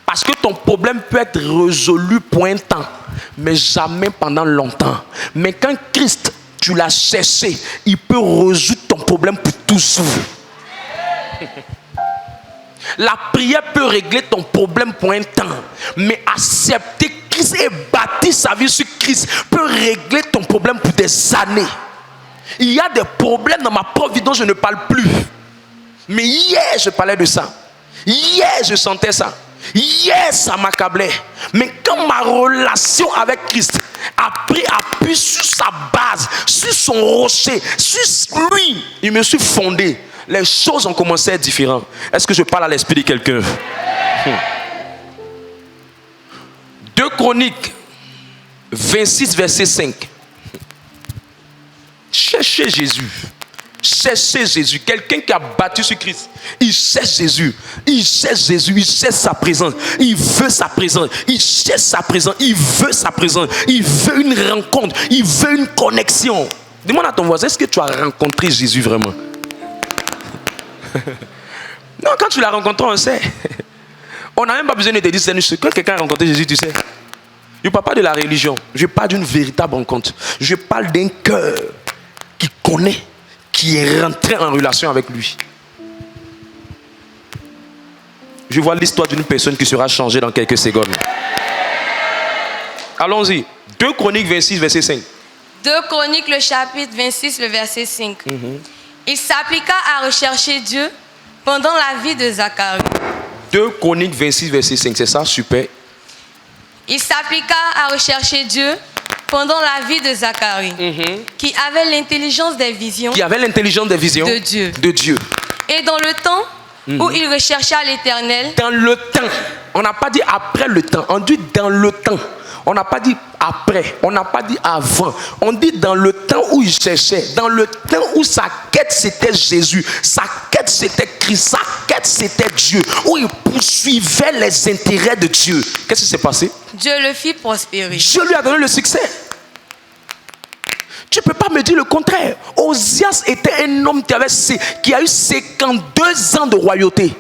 Parce que ton problème peut être résolu pour un temps, mais jamais pendant longtemps. Mais quand Christ, tu l'as cherché, il peut résoudre ton problème pour toujours. La prière peut régler ton problème pour un temps, mais accepter Christ et bâtir sa vie sur Christ peut régler ton problème pour des années. Il y a des problèmes dans ma propre vie dont je ne parle plus. Mais hier, je parlais de ça. Hier, je sentais ça. Hier, ça m'accablait. Mais quand ma relation avec Christ a pris appui sur sa base, sur son rocher, sur lui, il me suis fondé. Les choses ont commencé à être différentes. Est-ce que je parle à l'esprit de quelqu'un? 2 Chroniques 26, verset 5. Cherchez Jésus. Cherchez Jésus. Quelqu'un qui a battu sur Christ, il cherche Jésus. Il cherche Jésus. Il cherche sa présence. Il veut sa présence. Il cherche sa présence. Il veut sa présence. Il veut une rencontre. Il veut une connexion. Demande à ton voisin, est-ce que tu as rencontré Jésus vraiment? Non, quand tu l'as rencontré, on sait. On n'a même pas besoin de te dire, c'est quand quelqu'un a rencontré Jésus, tu sais. Je ne parle pas de la religion. Je parle d'une véritable rencontre. Je parle d'un cœur qui connaît, qui est rentré en relation avec lui. Je vois l'histoire d'une personne qui sera changée dans quelques secondes. Allons-y. 2 Chroniques 26, verset 5. 2 Chroniques, le chapitre 26, le verset 5. Il s'appliqua à rechercher Dieu pendant la vie de Zacharie. 2 Chroniques 26, verset 5. C'est ça, super. Il s'appliqua à rechercher Dieu pendant la vie de Zacharie, qui avait l'intelligence des visions, de Dieu. De Dieu. Et dans le temps où il rechercha l'Éternel. Dans le temps. On n'a pas dit après le temps. On dit dans le temps. On n'a pas dit après. On n'a pas dit avant. On dit dans le temps où il cherchait. Dans le temps où sa quête c'était Jésus. Sa quête c'était Christ. Sa quête c'était Dieu. Où il poursuivait les intérêts de Dieu. Qu'est-ce qui s'est passé? Dieu le fit prospérer. Dieu lui a donné le succès. Tu ne peux pas me dire le contraire. Osias était un homme qui a eu 52 ans de royauté.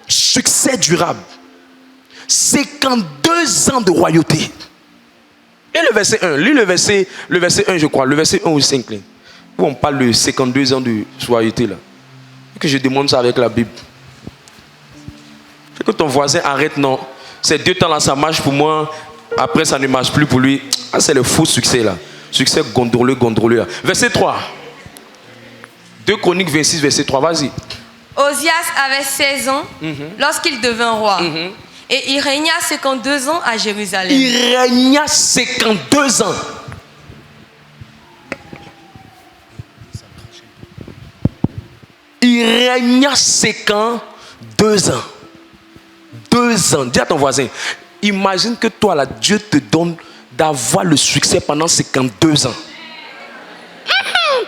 Succès durable. 52 ans de royauté. Et le verset 1, lis le verset 1 je crois, le verset 1 ou 5. Où on parle de 52 ans de royauté là. Que je demande ça avec la Bible. C'est que ton voisin arrête, non. Ces 2 temps là, ça marche pour moi. Après, ça ne marche plus pour lui. Ah, c'est le faux succès là. Succès gondroleux là. Verset 3. 2 Chroniques 26, verset 3. Vas-y. Osias avait 16 ans lorsqu'il devint roi. Et il régna 52 ans à Jérusalem. Il régna 52 ans. Il régna 52 ans. 2 ans. Dis à ton voisin, imagine que toi, là, Dieu te donne d'avoir le succès pendant 52 ans.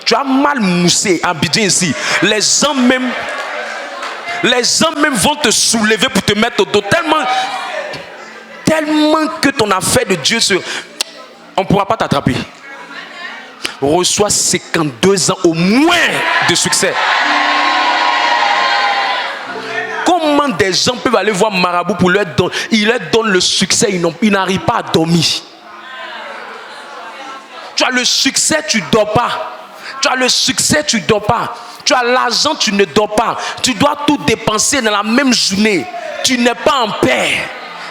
Tu as mal moussé, Abidjan ici. Les gens même vont te soulever pour te mettre au dos. Tellement que ton affaire de Dieu, on ne pourra pas t'attraper. Reçois 52 ans au moins de succès. Comment des gens peuvent aller voir Marabout pour leur donner, il leur donne le succès, ils n'arrivent pas à dormir. Tu as le succès, tu ne dors pas. Tu as le succès, tu ne dors pas. Tu as l'argent, tu ne dors pas. Tu dois tout dépenser dans la même journée. Tu n'es pas en paix.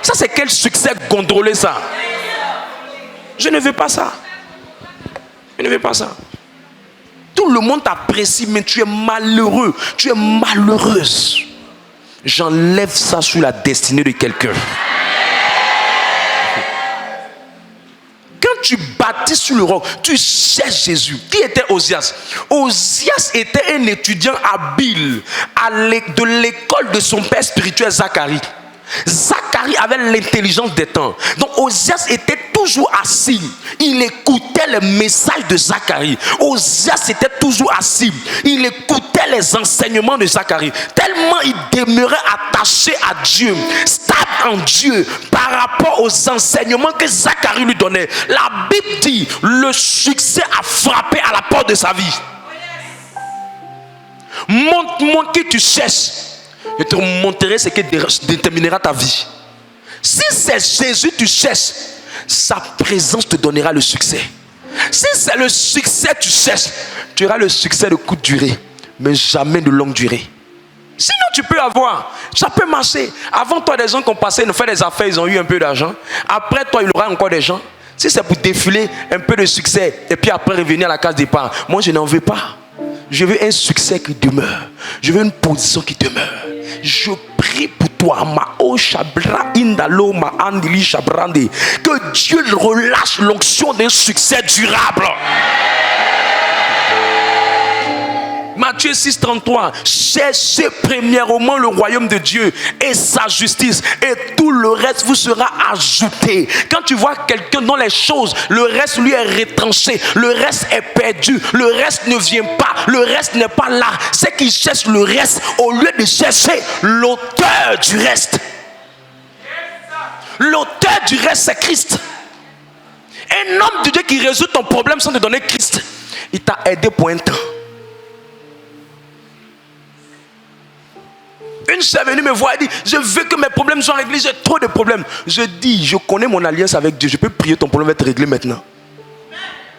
Ça, c'est quel succès gondrolé ça? Je ne veux pas ça. Je ne veux pas ça. Tout le monde t'apprécie, mais tu es malheureux. Tu es malheureuse. J'enlève ça sur la destinée de quelqu'un. Quand tu bâtis sur le roc, tu cherches Jésus. Qui était Osias? Osias était un étudiant habile de l'école de son père spirituel Zacharie. Zacharie avait l'intelligence des temps. Donc Osias était toujours assis. Il écoutait les messages de Zacharie. Osias était toujours assis. Il écoutait les enseignements de Zacharie. Tellement il demeurait attaché à Dieu, stable en Dieu, par rapport aux enseignements que Zacharie lui donnait. La Bible dit, le succès a frappé à la porte de sa vie. Montre-moi qui tu cherches. Je te montrerai ce qui déterminera ta vie. Si c'est Jésus que tu cherches, sa présence te donnera le succès. Si c'est le succès que tu cherches, tu auras le succès de courte durée, mais jamais de longue durée. Sinon tu peux avoir, ça peut marcher. Avant toi, des gens qui ont passé, ils ont fait des affaires, ils ont eu un peu d'argent. Après toi, il y aura encore des gens. Si c'est pour défiler un peu de succès et puis après revenir à la case départ, moi je n'en veux pas. Je veux un succès qui demeure. Je veux une position qui demeure. Je prie pour toi, que Dieu relâche l'onction d'un succès durable. Matthieu 6, 33. Cherchez premièrement le royaume de Dieu et sa justice, et tout le reste vous sera ajouté. Quand tu vois quelqu'un dont les choses, le reste lui est retranché, le reste est perdu, le reste ne vient pas, le reste n'est pas là, c'est qu'il cherche le reste au lieu de chercher l'auteur du reste. L'auteur du reste, c'est Christ. Un homme de Dieu qui résout ton problème sans te donner Christ, il t'a aidé pour un temps. Une soeur est venue me voir et dit, je veux que mes problèmes soient réglés, j'ai trop de problèmes. Je dis, je connais mon alliance avec Dieu, je peux prier, ton problème va être réglé maintenant.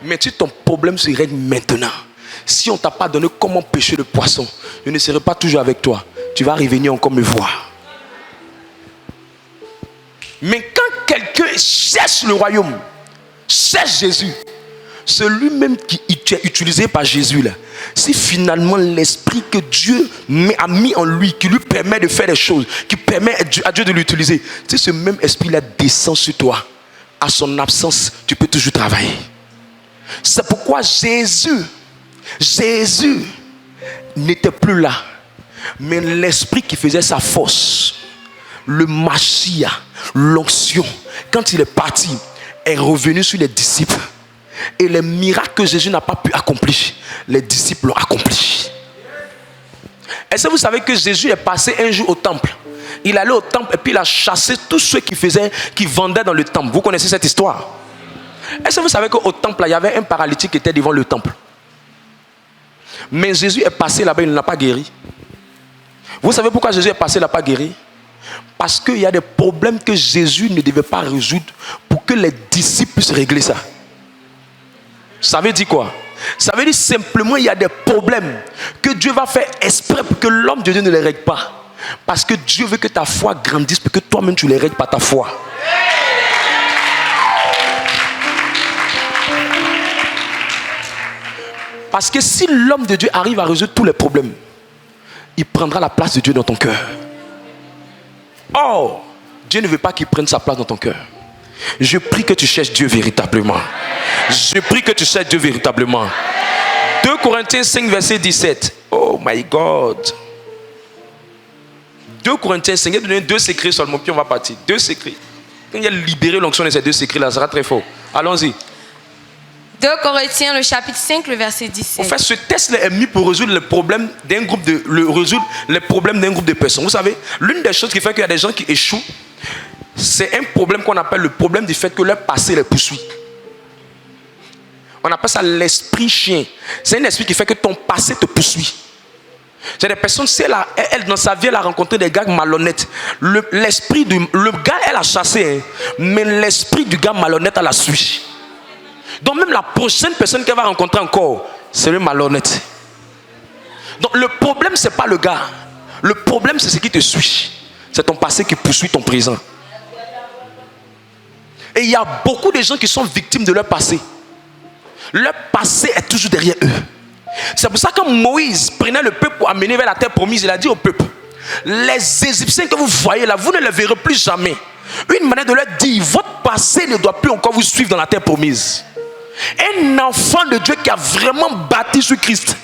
Mais si ton problème se règle maintenant, si on ne t'a pas donné comment pêcher le poisson, je ne serai pas toujours avec toi. Tu vas revenir encore me voir. Mais quand quelqu'un cherche le royaume, cherche Jésus, celui-même qui est utilisé par Jésus là, si finalement l'esprit que Dieu a mis en lui, qui lui permet de faire des choses, qui permet à Dieu de l'utiliser, si ce même esprit là descend sur toi, à son absence, tu peux toujours travailler. C'est pourquoi Jésus n'était plus là, mais l'esprit qui faisait sa force, le Machia, l'onction, quand il est parti, est revenu sur les disciples. Et les miracles que Jésus n'a pas pu accomplir, les disciples l'ont accompli. Est-ce que vous savez que Jésus est passé un jour au temple? Il allait au temple et puis il a chassé tous ceux qui vendaient dans le temple. Vous connaissez cette histoire? Est-ce que vous savez qu'au temple, il y avait un paralytique qui était devant le temple? Mais Jésus est passé là-bas, il ne l'a pas guéri. Vous savez pourquoi Jésus est passé là-bas guéri? Parce qu'il y a des problèmes que Jésus ne devait pas résoudre pour que les disciples puissent régler ça. Ça veut dire quoi? Ça veut dire simplement il y a des problèmes que Dieu va faire exprès pour que l'homme de Dieu ne les règle pas. Parce que Dieu veut que ta foi grandisse, pour que toi-même tu les règles par ta foi. Parce que si l'homme de Dieu arrive à résoudre tous les problèmes, il prendra la place de Dieu dans ton cœur. Or, Dieu ne veut pas qu'il prenne sa place dans ton cœur. Je prie que tu cherches Dieu véritablement. Je prie que tu cherches Dieu véritablement. 2 Corinthiens 5, verset 17. Oh my God. 2 Corinthiens 5, il y a donné 2 secrets seulement, puis on va partir. 2 secrets. Quand il y a libéré l'onction de ces 2 secrets-là, ça sera très fort. Allons-y. 2 Corinthiens, le chapitre 5, le verset 17. En fait, ce test-là est mis pour résoudre les problèmes d'un groupe de personnes. Vous savez, l'une des choses qui fait qu'il y a des gens qui échouent, c'est un problème qu'on appelle le problème du fait que leur passé les poursuit. On appelle ça l'esprit chien. C'est un esprit qui fait que ton passé te poursuit. C'est des personnes, elle dans sa vie, elle a rencontré des gars malhonnêtes. Le gars, elle a chassé, hein, mais l'esprit du gars malhonnête, elle a suivi. Donc même la prochaine personne qu'elle va rencontrer encore, c'est le malhonnête. Donc le problème, c'est pas le gars. Le problème, c'est ce qui te suit. C'est ton passé qui poursuit ton présent. Et il y a beaucoup de gens qui sont victimes de leur passé. Leur passé est toujours derrière eux. C'est pour ça que Moïse prenait le peuple pour amener vers la terre promise. Il a dit au peuple, les Égyptiens que vous voyez là, vous ne les verrez plus jamais. Une manière de leur dire, votre passé ne doit plus encore vous suivre dans la terre promise. Un enfant de Dieu qui a vraiment bâti sur Christ,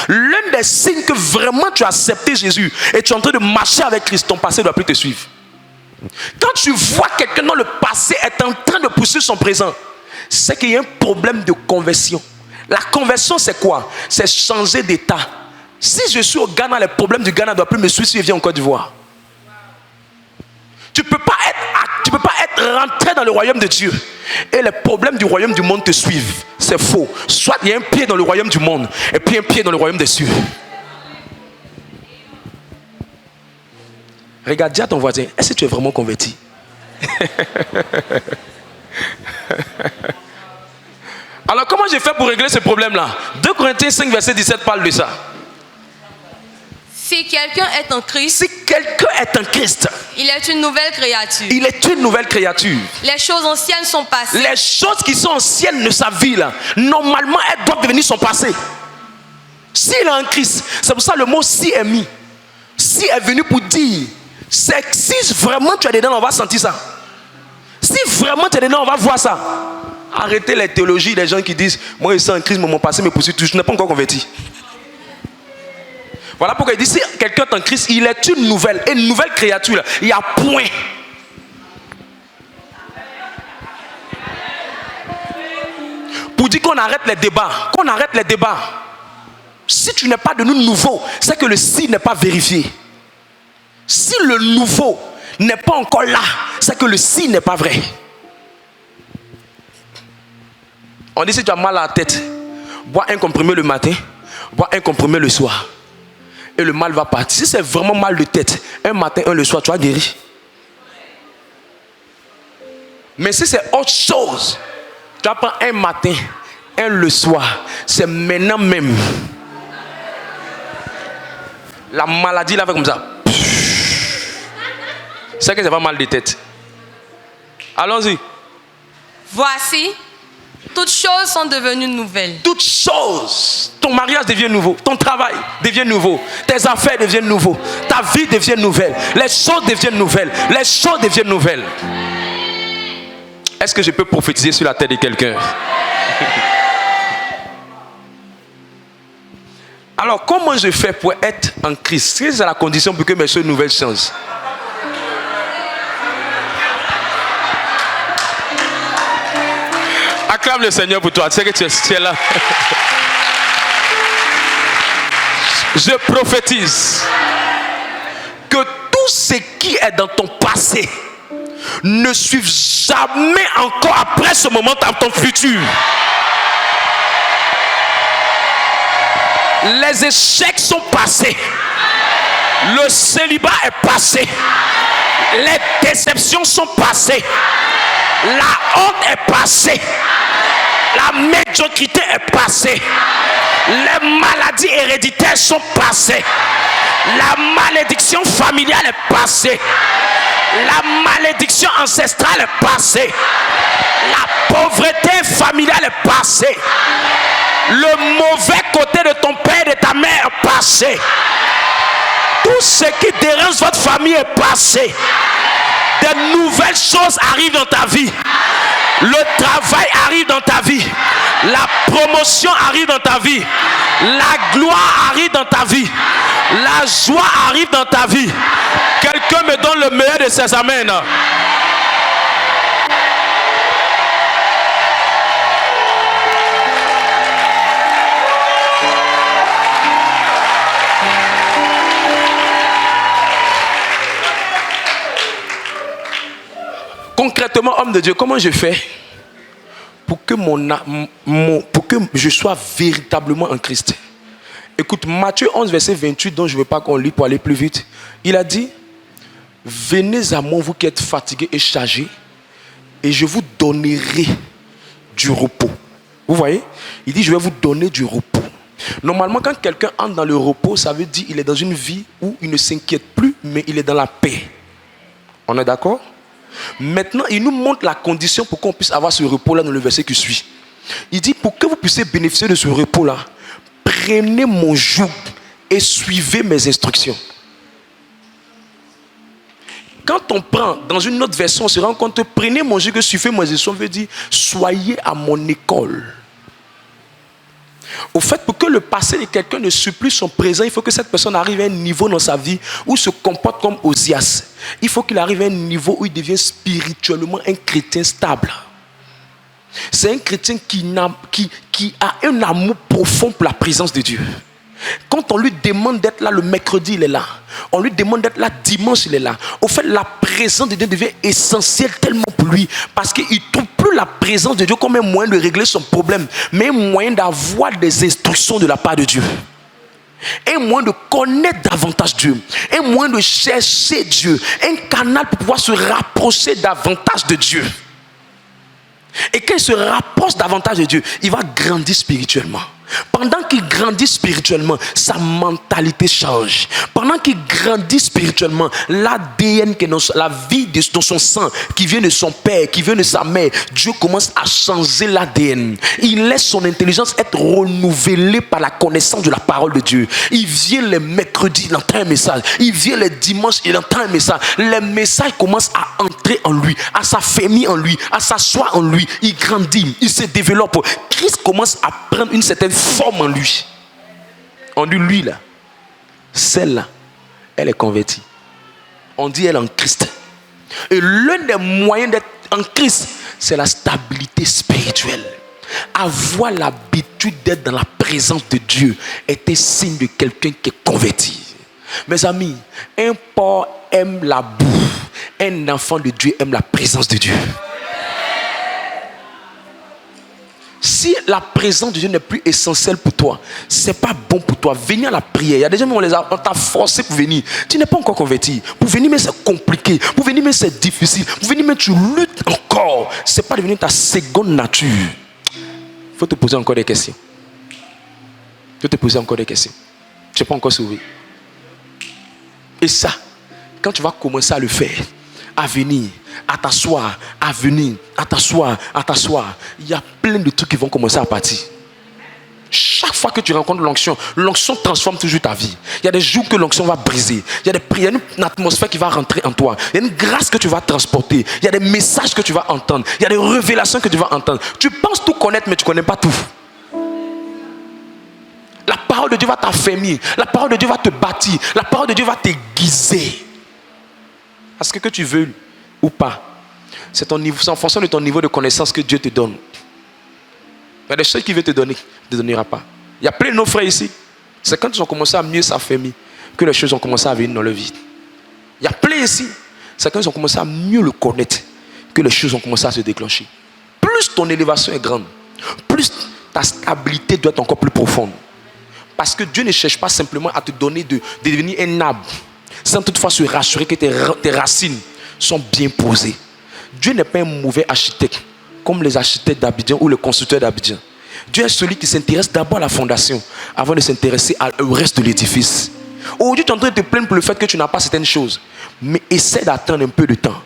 l'un des signes que vraiment tu as accepté Jésus et tu es en train de marcher avec Christ, ton passé ne doit plus te suivre. Quand tu vois quelqu'un dont le passé est en train de poursuivre son présent, c'est qu'il y a un problème de conversion. La conversion, c'est quoi? C'est changer d'état. Si je suis au Ghana, les problèmes du Ghana ne doivent plus me suivre si je viens en Côte d'Ivoire. Tu ne peux pas être rentré dans le royaume de Dieu et les problèmes du royaume du monde te suivent. C'est faux. Soit il y a un pied dans le royaume du monde et puis un pied dans le royaume des cieux. Regarde, dis à ton voisin, est-ce que tu es vraiment converti? Alors comment j'ai fait pour régler ce problème-là? 2 Corinthiens 5, verset 17 parle de ça. Si quelqu'un est en Christ, il est une nouvelle créature. Il est une nouvelle créature. Les choses anciennes sont passées. Les choses qui sont anciennes de sa vie, là, normalement, elles doivent devenir son passé. S'il est en Christ, c'est pour ça le mot si est mis. Si est venu pour dire, c'est que si vraiment tu es dedans, on va sentir ça. Si vraiment tu es dedans, on va voir ça. Arrêtez les théologies des gens qui disent, moi je suis en Christ, mais mon passé me poursuit toujours. Je n'ai pas encore converti. Voilà pourquoi il dit, si quelqu'un est en Christ, il est une nouvelle créature. Il y a point. Pour dire qu'on arrête les débats, si tu n'es pas de nous nouveau, c'est que le si n'est pas vérifié. Si le nouveau n'est pas encore là, c'est que le si n'est pas vrai. On dit si tu as mal à la tête, bois un comprimé le matin, bois un comprimé le soir. Et le mal va partir. Si c'est vraiment mal de tête, un matin, un le soir, tu vas guérir. Mais si c'est autre chose, tu vas prendre un matin, un le soir. C'est maintenant même. La maladie là fait comme ça. C'est que c'est pas mal de tête. Allons-y. Voici, toutes choses sont devenues nouvelles. Toutes choses. Ton mariage devient nouveau. Ton travail devient nouveau. Tes affaires deviennent nouveaux. Ta vie devient nouvelle. Les choses deviennent nouvelles. Les choses deviennent nouvelles. Est-ce que je peux prophétiser sur la tête de quelqu'un? Alors, comment je fais pour être en Christ? C'est la condition pour que mes choses nouvelles changent. Acclame le Seigneur pour toi. Tu sais que tu es là. Je prophétise que tout ce qui est dans ton passé ne suive jamais encore après ce moment dans ton futur. Les échecs sont passés. Le célibat est passé. Les déceptions sont passées. La honte est passée. La médiocrité est passée. Les maladies héréditaires sont passées. La malédiction familiale est passée. La malédiction ancestrale est passée. La pauvreté familiale est passée. Le mauvais côté de ton père et de ta mère est passé. Tout ce qui dérange votre famille est passé. De nouvelles choses arrivent dans ta vie. Le travail arrive dans ta vie. La promotion arrive dans ta vie. La gloire arrive dans ta vie. La joie arrive dans ta vie. Quelqu'un me donne le meilleur de ses amens. Concrètement, homme de Dieu, comment je fais pour que, pour que je sois véritablement en Christ? Écoute, Matthieu 11, verset 28, dont je ne veux pas qu'on lit pour aller plus vite. Il a dit, venez à moi, vous qui êtes fatigués et chargés, et je vous donnerai du repos. Vous voyez? Il dit, je vais vous donner du repos. Normalement, quand quelqu'un entre dans le repos, ça veut dire qu'il est dans une vie où il ne s'inquiète plus, mais il est dans la paix. On est d'accord? Maintenant, il nous montre la condition pour qu'on puisse avoir ce repos-là dans le verset qui suit. Il dit, pour que vous puissiez bénéficier de ce repos-là, prenez mon joug et suivez mes instructions. Quand on prend dans une autre version, on se rend compte, prenez mon joug et suivez mes instructions, veut dire, soyez à mon école. Au fait, pour que le passé de quelqu'un ne suit plus son présent, il faut que cette personne arrive à un niveau dans sa vie où il se comporte comme Osias. Il faut qu'il arrive à un niveau où il devient spirituellement un chrétien stable. C'est un chrétien qui a un amour profond pour la présence de Dieu. Quand on lui demande d'être là le mercredi, il est là. On lui demande d'être là dimanche, il est là. Au fait, la présence de Dieu devient essentielle tellement pour lui, parce qu'il ne trouve plus la présence de Dieu comme un moyen de régler son problème, mais un moyen d'avoir des instructions de la part de Dieu. Un moyen de connaître davantage Dieu. Un moyen de chercher Dieu. Un canal pour pouvoir se rapprocher davantage de Dieu. Et quand il se rapproche davantage de Dieu, il va grandir spirituellement. Pendant qu'il grandit spirituellement, sa mentalité change. Pendant qu'il grandit spirituellement, l'ADN, la vie de son sang, qui vient de son père, qui vient de sa mère, Dieu commence à changer l'ADN. Il laisse son intelligence être renouvelée par la connaissance de la parole de Dieu. Il vient les mercredis, il entend un message. Il vient les dimanches, il entend un message. Les messages commencent à entrer en lui, à sa famille en lui, à s'asseoir en lui. Il grandit, il se développe. Christ commence à prendre une certaine forme en lui. On dit lui là, celle-là, elle est convertie. On dit elle est en Christ. Et l'un des moyens d'être en Christ, c'est la stabilité spirituelle. Avoir l'habitude d'être dans la présence de Dieu est un signe de quelqu'un qui est converti. Mes amis, un porc aime la boue, un enfant de Dieu aime la présence de Dieu. Si la présence de Dieu n'est plus essentielle pour toi, c'est pas bon pour toi. Venir à la prière. Il y a des gens on t'a forcé pour venir. Tu n'es pas encore converti. Pour venir, mais c'est compliqué. Pour venir, mais c'est difficile. Pour venir, mais tu luttes encore. C'est pas devenu ta seconde nature. Il faut te poser encore des questions. Il faut te poser encore des questions. Tu n'es pas encore sauvé. Et ça, quand tu vas commencer à le faire, à venir, à t'asseoir, à venir, à t'asseoir, il y a plein de trucs qui vont commencer à partir. Chaque fois que tu rencontres l'onction transforme toujours ta vie. Il y a des jours que l'onction va briser. Il y a une atmosphère qui va rentrer en toi. Il y a une grâce que tu vas transporter. Il y a des messages que tu vas entendre. Il y a des révélations que tu vas entendre. Tu penses tout connaître, mais tu ne connais pas tout. La parole de Dieu va t'affermir. La parole de Dieu va te bâtir. La parole de Dieu va t'aiguiser. Parce que tu veux ou pas, c'est en fonction de ton niveau de connaissance que Dieu te donne. Il y a des choses qu'il veut te donner, il ne te donnera pas. Il y a plein de nos frères ici. C'est quand ils ont commencé à mieux s'affermir que les choses ont commencé à venir dans leur vie. Il y a plein ici. C'est quand ils ont commencé à mieux le connaître que les choses ont commencé à se déclencher. Plus ton élévation est grande, plus ta stabilité doit être encore plus profonde. Parce que Dieu ne cherche pas simplement à te donner de devenir un arbre, sans toutefois se rassurer que tes racines sont bien posées. Dieu n'est pas un mauvais architecte, comme les architectes d'Abidjan ou les constructeurs d'Abidjan. Dieu est celui qui s'intéresse d'abord à la fondation avant de s'intéresser au reste de l'édifice. Aujourd'hui, tu es en train de te plaindre pour le fait que tu n'as pas certaines choses. Mais essaie d'attendre un peu de temps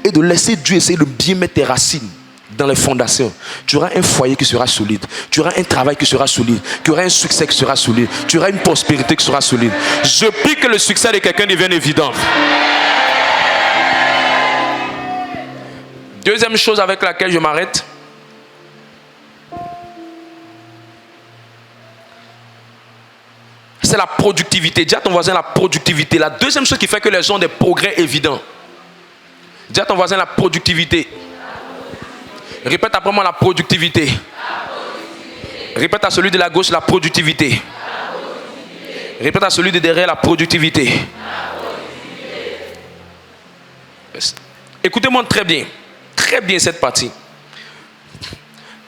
et de laisser Dieu essayer de bien mettre tes racines dans les fondations. Tu auras un foyer qui sera solide. Tu auras un travail qui sera solide. Tu auras un succès qui sera solide. Tu auras une prospérité qui sera solide. Je prie que le succès de quelqu'un devienne évident. Deuxième chose avec laquelle je m'arrête. C'est la productivité. Dis à ton voisin la productivité. La deuxième chose qui fait que les gens ont des progrès évidents. Dis à ton voisin la productivité. Répète après moi la productivité. Répète à celui de la gauche la productivité. Répète à celui de derrière la productivité. Écoutez-moi très bien. Très bien cette partie.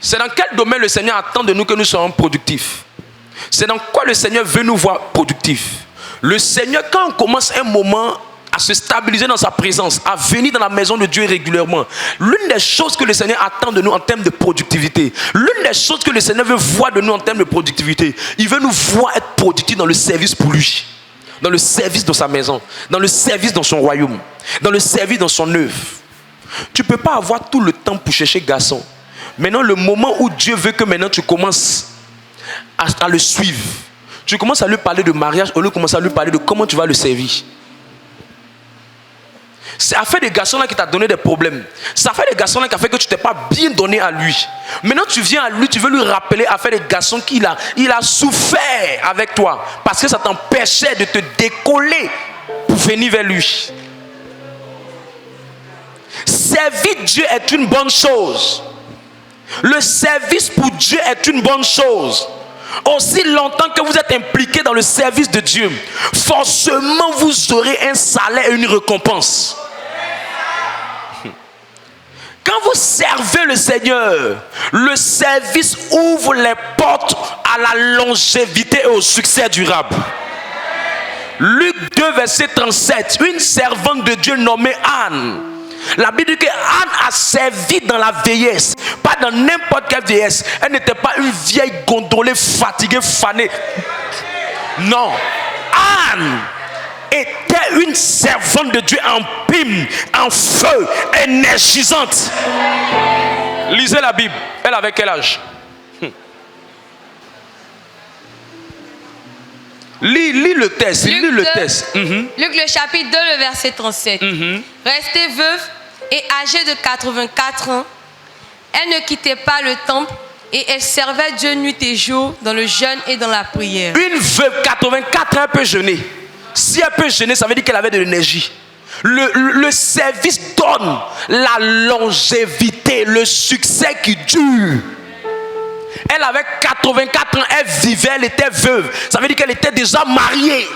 C'est dans quel domaine le Seigneur attend de nous que nous soyons productifs? C'est dans quoi le Seigneur veut nous voir productifs? Le Seigneur, quand on commence un moment à se stabiliser dans sa présence, à venir dans la maison de Dieu régulièrement, l'une des choses que le Seigneur attend de nous en termes de productivité, l'une des choses que le Seigneur veut voir de nous en termes de productivité, il veut nous voir être productifs dans le service pour lui, dans le service de sa maison, dans le service dans son royaume, dans le service dans son œuvre. Tu ne peux pas avoir tout le temps pour chercher garçon. Maintenant, le moment où Dieu veut que maintenant tu commences à le suivre, tu commences à lui parler de mariage au lieu de commencer à lui parler de comment tu vas le servir. C'est affaire des garçons-là qui t'a donné des problèmes. C'est affaire des garçons-là qui a fait que tu t'es pas bien donné à lui. Maintenant, tu viens à lui, tu veux lui rappeler affaire des garçons qu'il a souffert avec toi. Parce que ça t'empêchait de te décoller pour venir vers lui. Servir Dieu est une bonne chose. Le service pour Dieu est une bonne chose. Aussi longtemps que vous êtes impliqué dans le service de Dieu, forcément vous aurez un salaire et une récompense. Quand vous servez le Seigneur, le service ouvre les portes à la longévité et au succès durable. Luc 2, verset 37, une servante de Dieu nommée Anne. La Bible dit que Anne a servi dans la vieillesse, pas dans n'importe quelle vieillesse. Elle n'était pas une vieille gondolée, fatiguée, fanée. Non, Anne était une servante de Dieu en pime, en feu, énergisante. Lisez la Bible. Elle avait quel âge? Lis le texte. Lis le texte. Luc le chapitre 2, le verset 37. Restée veuve et âgée de 84 ans, elle ne quittait pas le temple et elle servait Dieu nuit et jour dans le jeûne et dans la prière. Une veuve, 84 ans, elle peut jeûner. Si elle peut jeûner, ça veut dire qu'elle avait de l'énergie. Le service donne la longévité, le succès qui dure. Elle avait 84 ans, elle vivait, elle était veuve. Ça veut dire qu'elle était déjà mariée.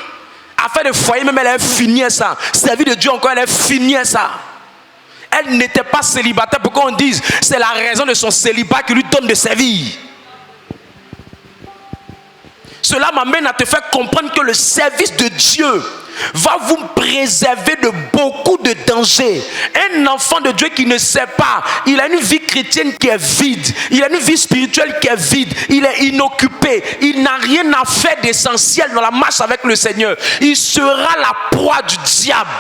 Affaire de foyer, même elle avait fini ça. Servir de Dieu encore, elle avait fini ça. Elle n'était pas célibataire pour qu'on dise c'est la raison de son célibat qui lui donne de servir. Cela m'amène à te faire comprendre que le service de Dieu va vous préserver de beaucoup de dangers. Un enfant de Dieu qui ne sait pas, il a une vie chrétienne qui est vide, il a une vie spirituelle qui est vide, il est inoccupé, il n'a rien à faire d'essentiel dans la marche avec le Seigneur. Il sera la proie du diable.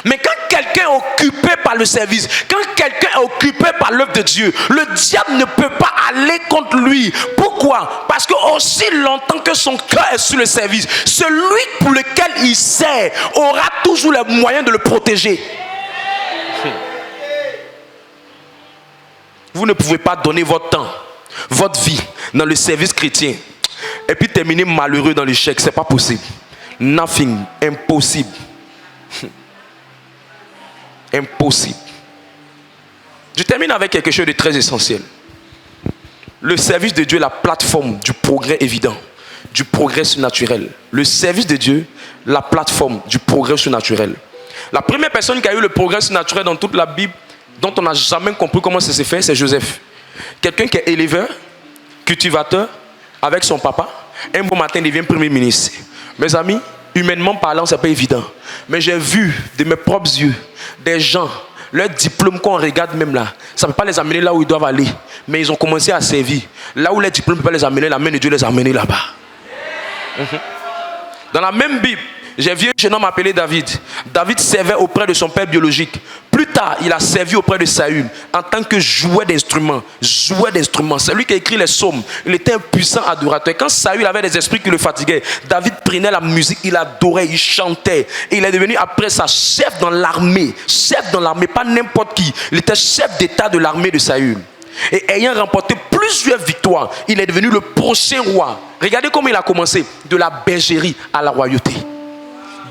Mais quand quelqu'un est occupé par le service, quand quelqu'un est occupé par l'œuvre de Dieu, le diable ne peut pas aller contre lui. Pourquoi? Parce que aussi longtemps que son cœur est sur le service, celui pour lequel il sert aura toujours les moyens de le protéger. Vous ne pouvez pas donner votre temps, votre vie dans le service chrétien et puis terminer malheureux dans l'échec. C'est pas possible. Nothing, impossible. Impossible. Je termine avec quelque chose de très essentiel. Le service de Dieu est la plateforme du progrès évident, du progrès surnaturel. Le service de Dieu, la plateforme du progrès surnaturel. La première personne qui a eu le progrès surnaturel dans toute la Bible, dont on n'a jamais compris comment ça s'est fait, c'est Joseph. Quelqu'un qui est éleveur, cultivateur, avec son papa, un bon matin il devient premier ministre. Mes amis, humainement parlant, c'est pas évident. Mais j'ai vu de mes propres yeux des gens leur diplôme qu'on regarde même là, ça ne peut pas les amener là où ils doivent aller. Mais ils ont commencé à servir. Là où les diplômes ne peuvent pas les amener, la main de Dieu les a amenés là-bas. Dans la même Bible, j'ai vu un jeune homme appelé David. David servait auprès de son père biologique. Plus tard, il a servi auprès de Saül en tant que joueur d'instruments. C'est lui qui a écrit les psaumes. Il était un puissant adorateur. Quand Saül avait des esprits qui le fatiguaient, David prenait la musique, il adorait, il chantait. Et il est devenu après ça chef dans l'armée. Chef dans l'armée, pas n'importe qui. Il était chef d'état de l'armée de Saül. Et ayant remporté plusieurs victoires, il est devenu le prochain roi. Regardez comment il a commencé. De la bergerie à la royauté.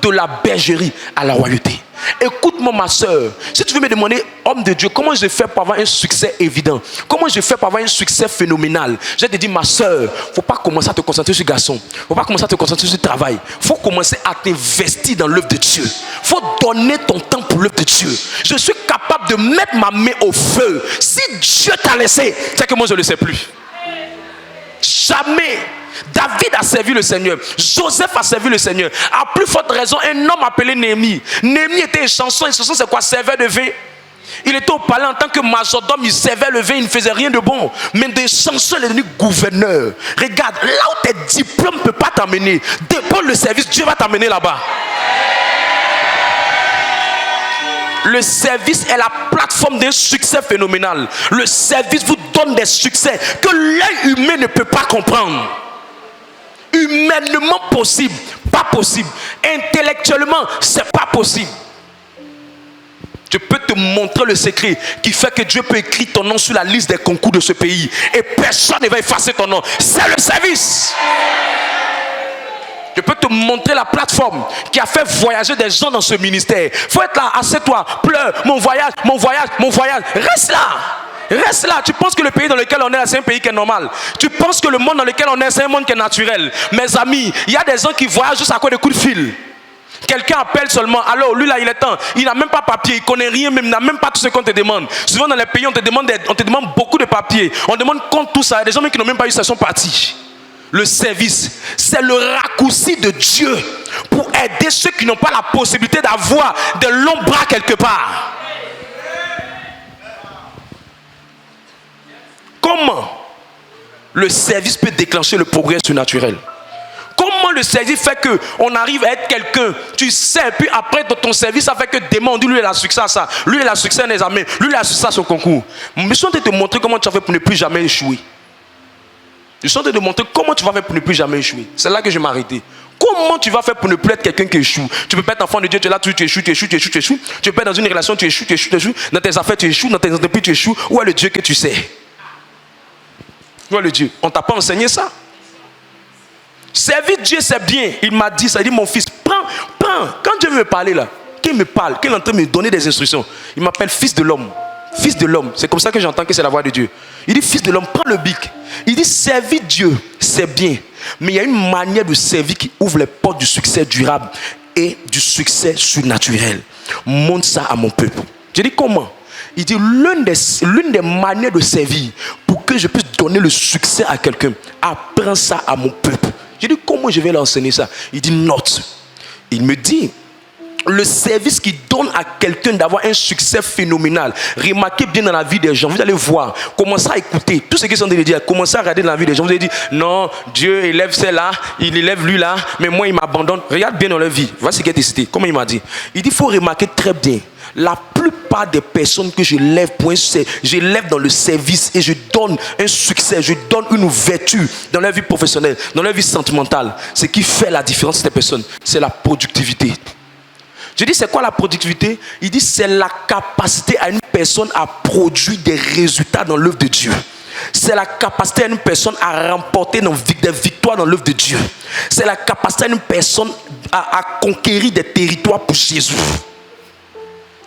De la bergerie à la royauté. Écoute-moi ma soeur, si tu veux me demander, homme de Dieu, comment je fais pour avoir un succès évident, comment je fais pour avoir un succès phénoménal, je te dis ma soeur, il ne faut pas commencer à te concentrer sur le garçon, il ne faut pas commencer à te concentrer sur le travail, il faut commencer à t'investir dans l'œuvre de Dieu, il faut donner ton temps pour l'œuvre de Dieu. Je suis capable de mettre ma main au feu. Si Dieu t'a laissé, c'est que moi je ne le sais plus. Jamais. David a servi le Seigneur. Joseph a servi le Seigneur. À plus forte raison, un homme appelé Néhémie. Néhémie était un chanson. Une chanson, c'est quoi? Serveur de vin. Il était au palais en tant que majordome. Il servait le vin. Il ne faisait rien de bon. Mais des chansons, il est devenu gouverneur. Regarde, là où tes diplômes ne peuvent pas t'amener, dépend le service, Dieu va t'amener là-bas. Le service est la plateforme d'un succès phénoménal. Le service vous donne des succès que l'œil humain ne peut pas comprendre. Humainement possible, pas possible. Intellectuellement, c'est pas possible. Je peux te montrer le secret qui fait que Dieu peut écrire ton nom sur la liste des concours de ce pays et personne ne va effacer ton nom. C'est le service. Je peux te montrer la plateforme qui a fait voyager des gens dans ce ministère. Faut être là, assieds-toi, pleure, mon voyage. Reste là. Reste là. Tu penses que le pays dans lequel on est, c'est un pays qui est normal. Tu penses que le monde dans lequel on est, c'est un monde qui est naturel. Mes amis, il y a des gens qui voyagent juste à cause des coups de fil. Quelqu'un appelle seulement, alors lui là il est temps, il n'a même pas papier, il connaît rien, même, il n'a même pas tout ce qu'on te demande. Souvent dans les pays on te demande beaucoup de papiers, on demande compte tout ça. Il y a des gens même qui n'ont même pas eu ça, sont partis. Le service, c'est le raccourci de Dieu pour aider ceux qui n'ont pas la possibilité d'avoir de longs bras quelque part. Comment le service peut déclencher le progrès surnaturel? Comment le service fait qu'on arrive à être quelqu'un, tu sais, puis après ton service, ça fait que demain on dit lui il a succès à ça, lui il a succès à un examen, lui il a succès à son concours. Je suis en train de te montrer comment tu as fait pour ne plus jamais échouer. Je suis en train de te montrer comment tu vas faire pour ne plus jamais échouer. C'est là que je vais m'arrêter. Comment tu vas faire pour ne plus être quelqu'un qui échoue? Tu peux pas être enfant de Dieu, tu es là, tu échoues. Tu peux pas être dans une relation, tu échoues. Dans tes affaires, tu échoues. Dans tes entreprises, tu échoues. Où est le Dieu que tu sais? Où est le Dieu? On t'a pas enseigné ça? Servir Dieu, c'est bien. Il m'a dit ça. Il dit, mon fils, prends. Quand Dieu veut me parler là, qu'il me parle, qu'il est en train de me donner des instructions, il m'appelle fils de l'homme. Fils de l'homme. C'est comme ça que j'entends que c'est la voix de Dieu. Il dit, fils de l'homme, prends le bic. Il dit, servir Dieu, c'est bien. Mais il y a une manière de servir qui ouvre les portes du succès durable et du succès surnaturel. Montre ça à mon peuple. Je dis, comment? Il dit, l'une des manières de servir pour que je puisse donner le succès à quelqu'un, apprends ça à mon peuple. Je dis, comment je vais leur enseigner ça? Il dit, note. Il me dit, le service qui donne à quelqu'un d'avoir un succès phénoménal. Remarquez bien dans la vie des gens. Vous allez voir. Commencez à écouter. Tout ce qu'ils sont en train de dire. Commencez à regarder dans la vie des gens. Vous allez dire, non, Dieu élève celle-là, il élève lui là, mais moi il m'abandonne. Regarde bien dans leur vie. Voici ce qui est cité. Comment il m'a dit? Il dit, il faut remarquer très bien. La plupart des personnes que je lève je lève dans le service et je donne un succès, je donne une ouverture dans leur vie professionnelle, dans leur vie sentimentale. Ce qui fait la différence de ces personnes, c'est la productivité. Je dis, c'est quoi la productivité? Il dit, c'est la capacité à une personne à produire des résultats dans l'œuvre de Dieu. C'est la capacité à une personne à remporter des victoires dans l'œuvre de Dieu. C'est la capacité à une personne à conquérir des territoires pour Jésus.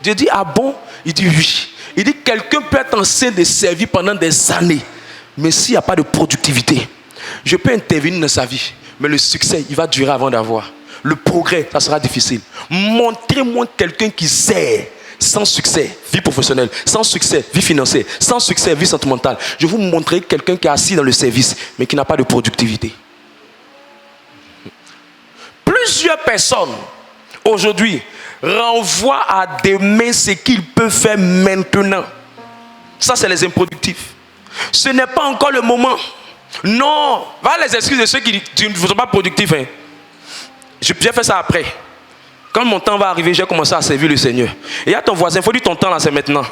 Dieu dit, ah bon? Il dit oui. Il dit, quelqu'un peut être en train de servir pendant des années, mais s'il n'y a pas de productivité, je peux intervenir dans sa vie, mais le succès, il va durer avant d'avoir. Le progrès, ça sera difficile. Montrez-moi quelqu'un qui sert sans succès, vie professionnelle, sans succès, vie financière, sans succès, vie sentimentale. Je vais vous montrer quelqu'un qui est assis dans le service, mais qui n'a pas de productivité. Plusieurs personnes, aujourd'hui, renvoie à demain ce qu'il peut faire maintenant. Ça, c'est les improductifs. Ce n'est pas encore le moment. Non. Voilà les excuses de ceux qui ne sont pas productifs. Hein. J'ai fait ça après. Quand mon temps va arriver, j'ai commencé à servir le Seigneur. Et il y a ton voisin, il faut dire ton temps là, c'est maintenant.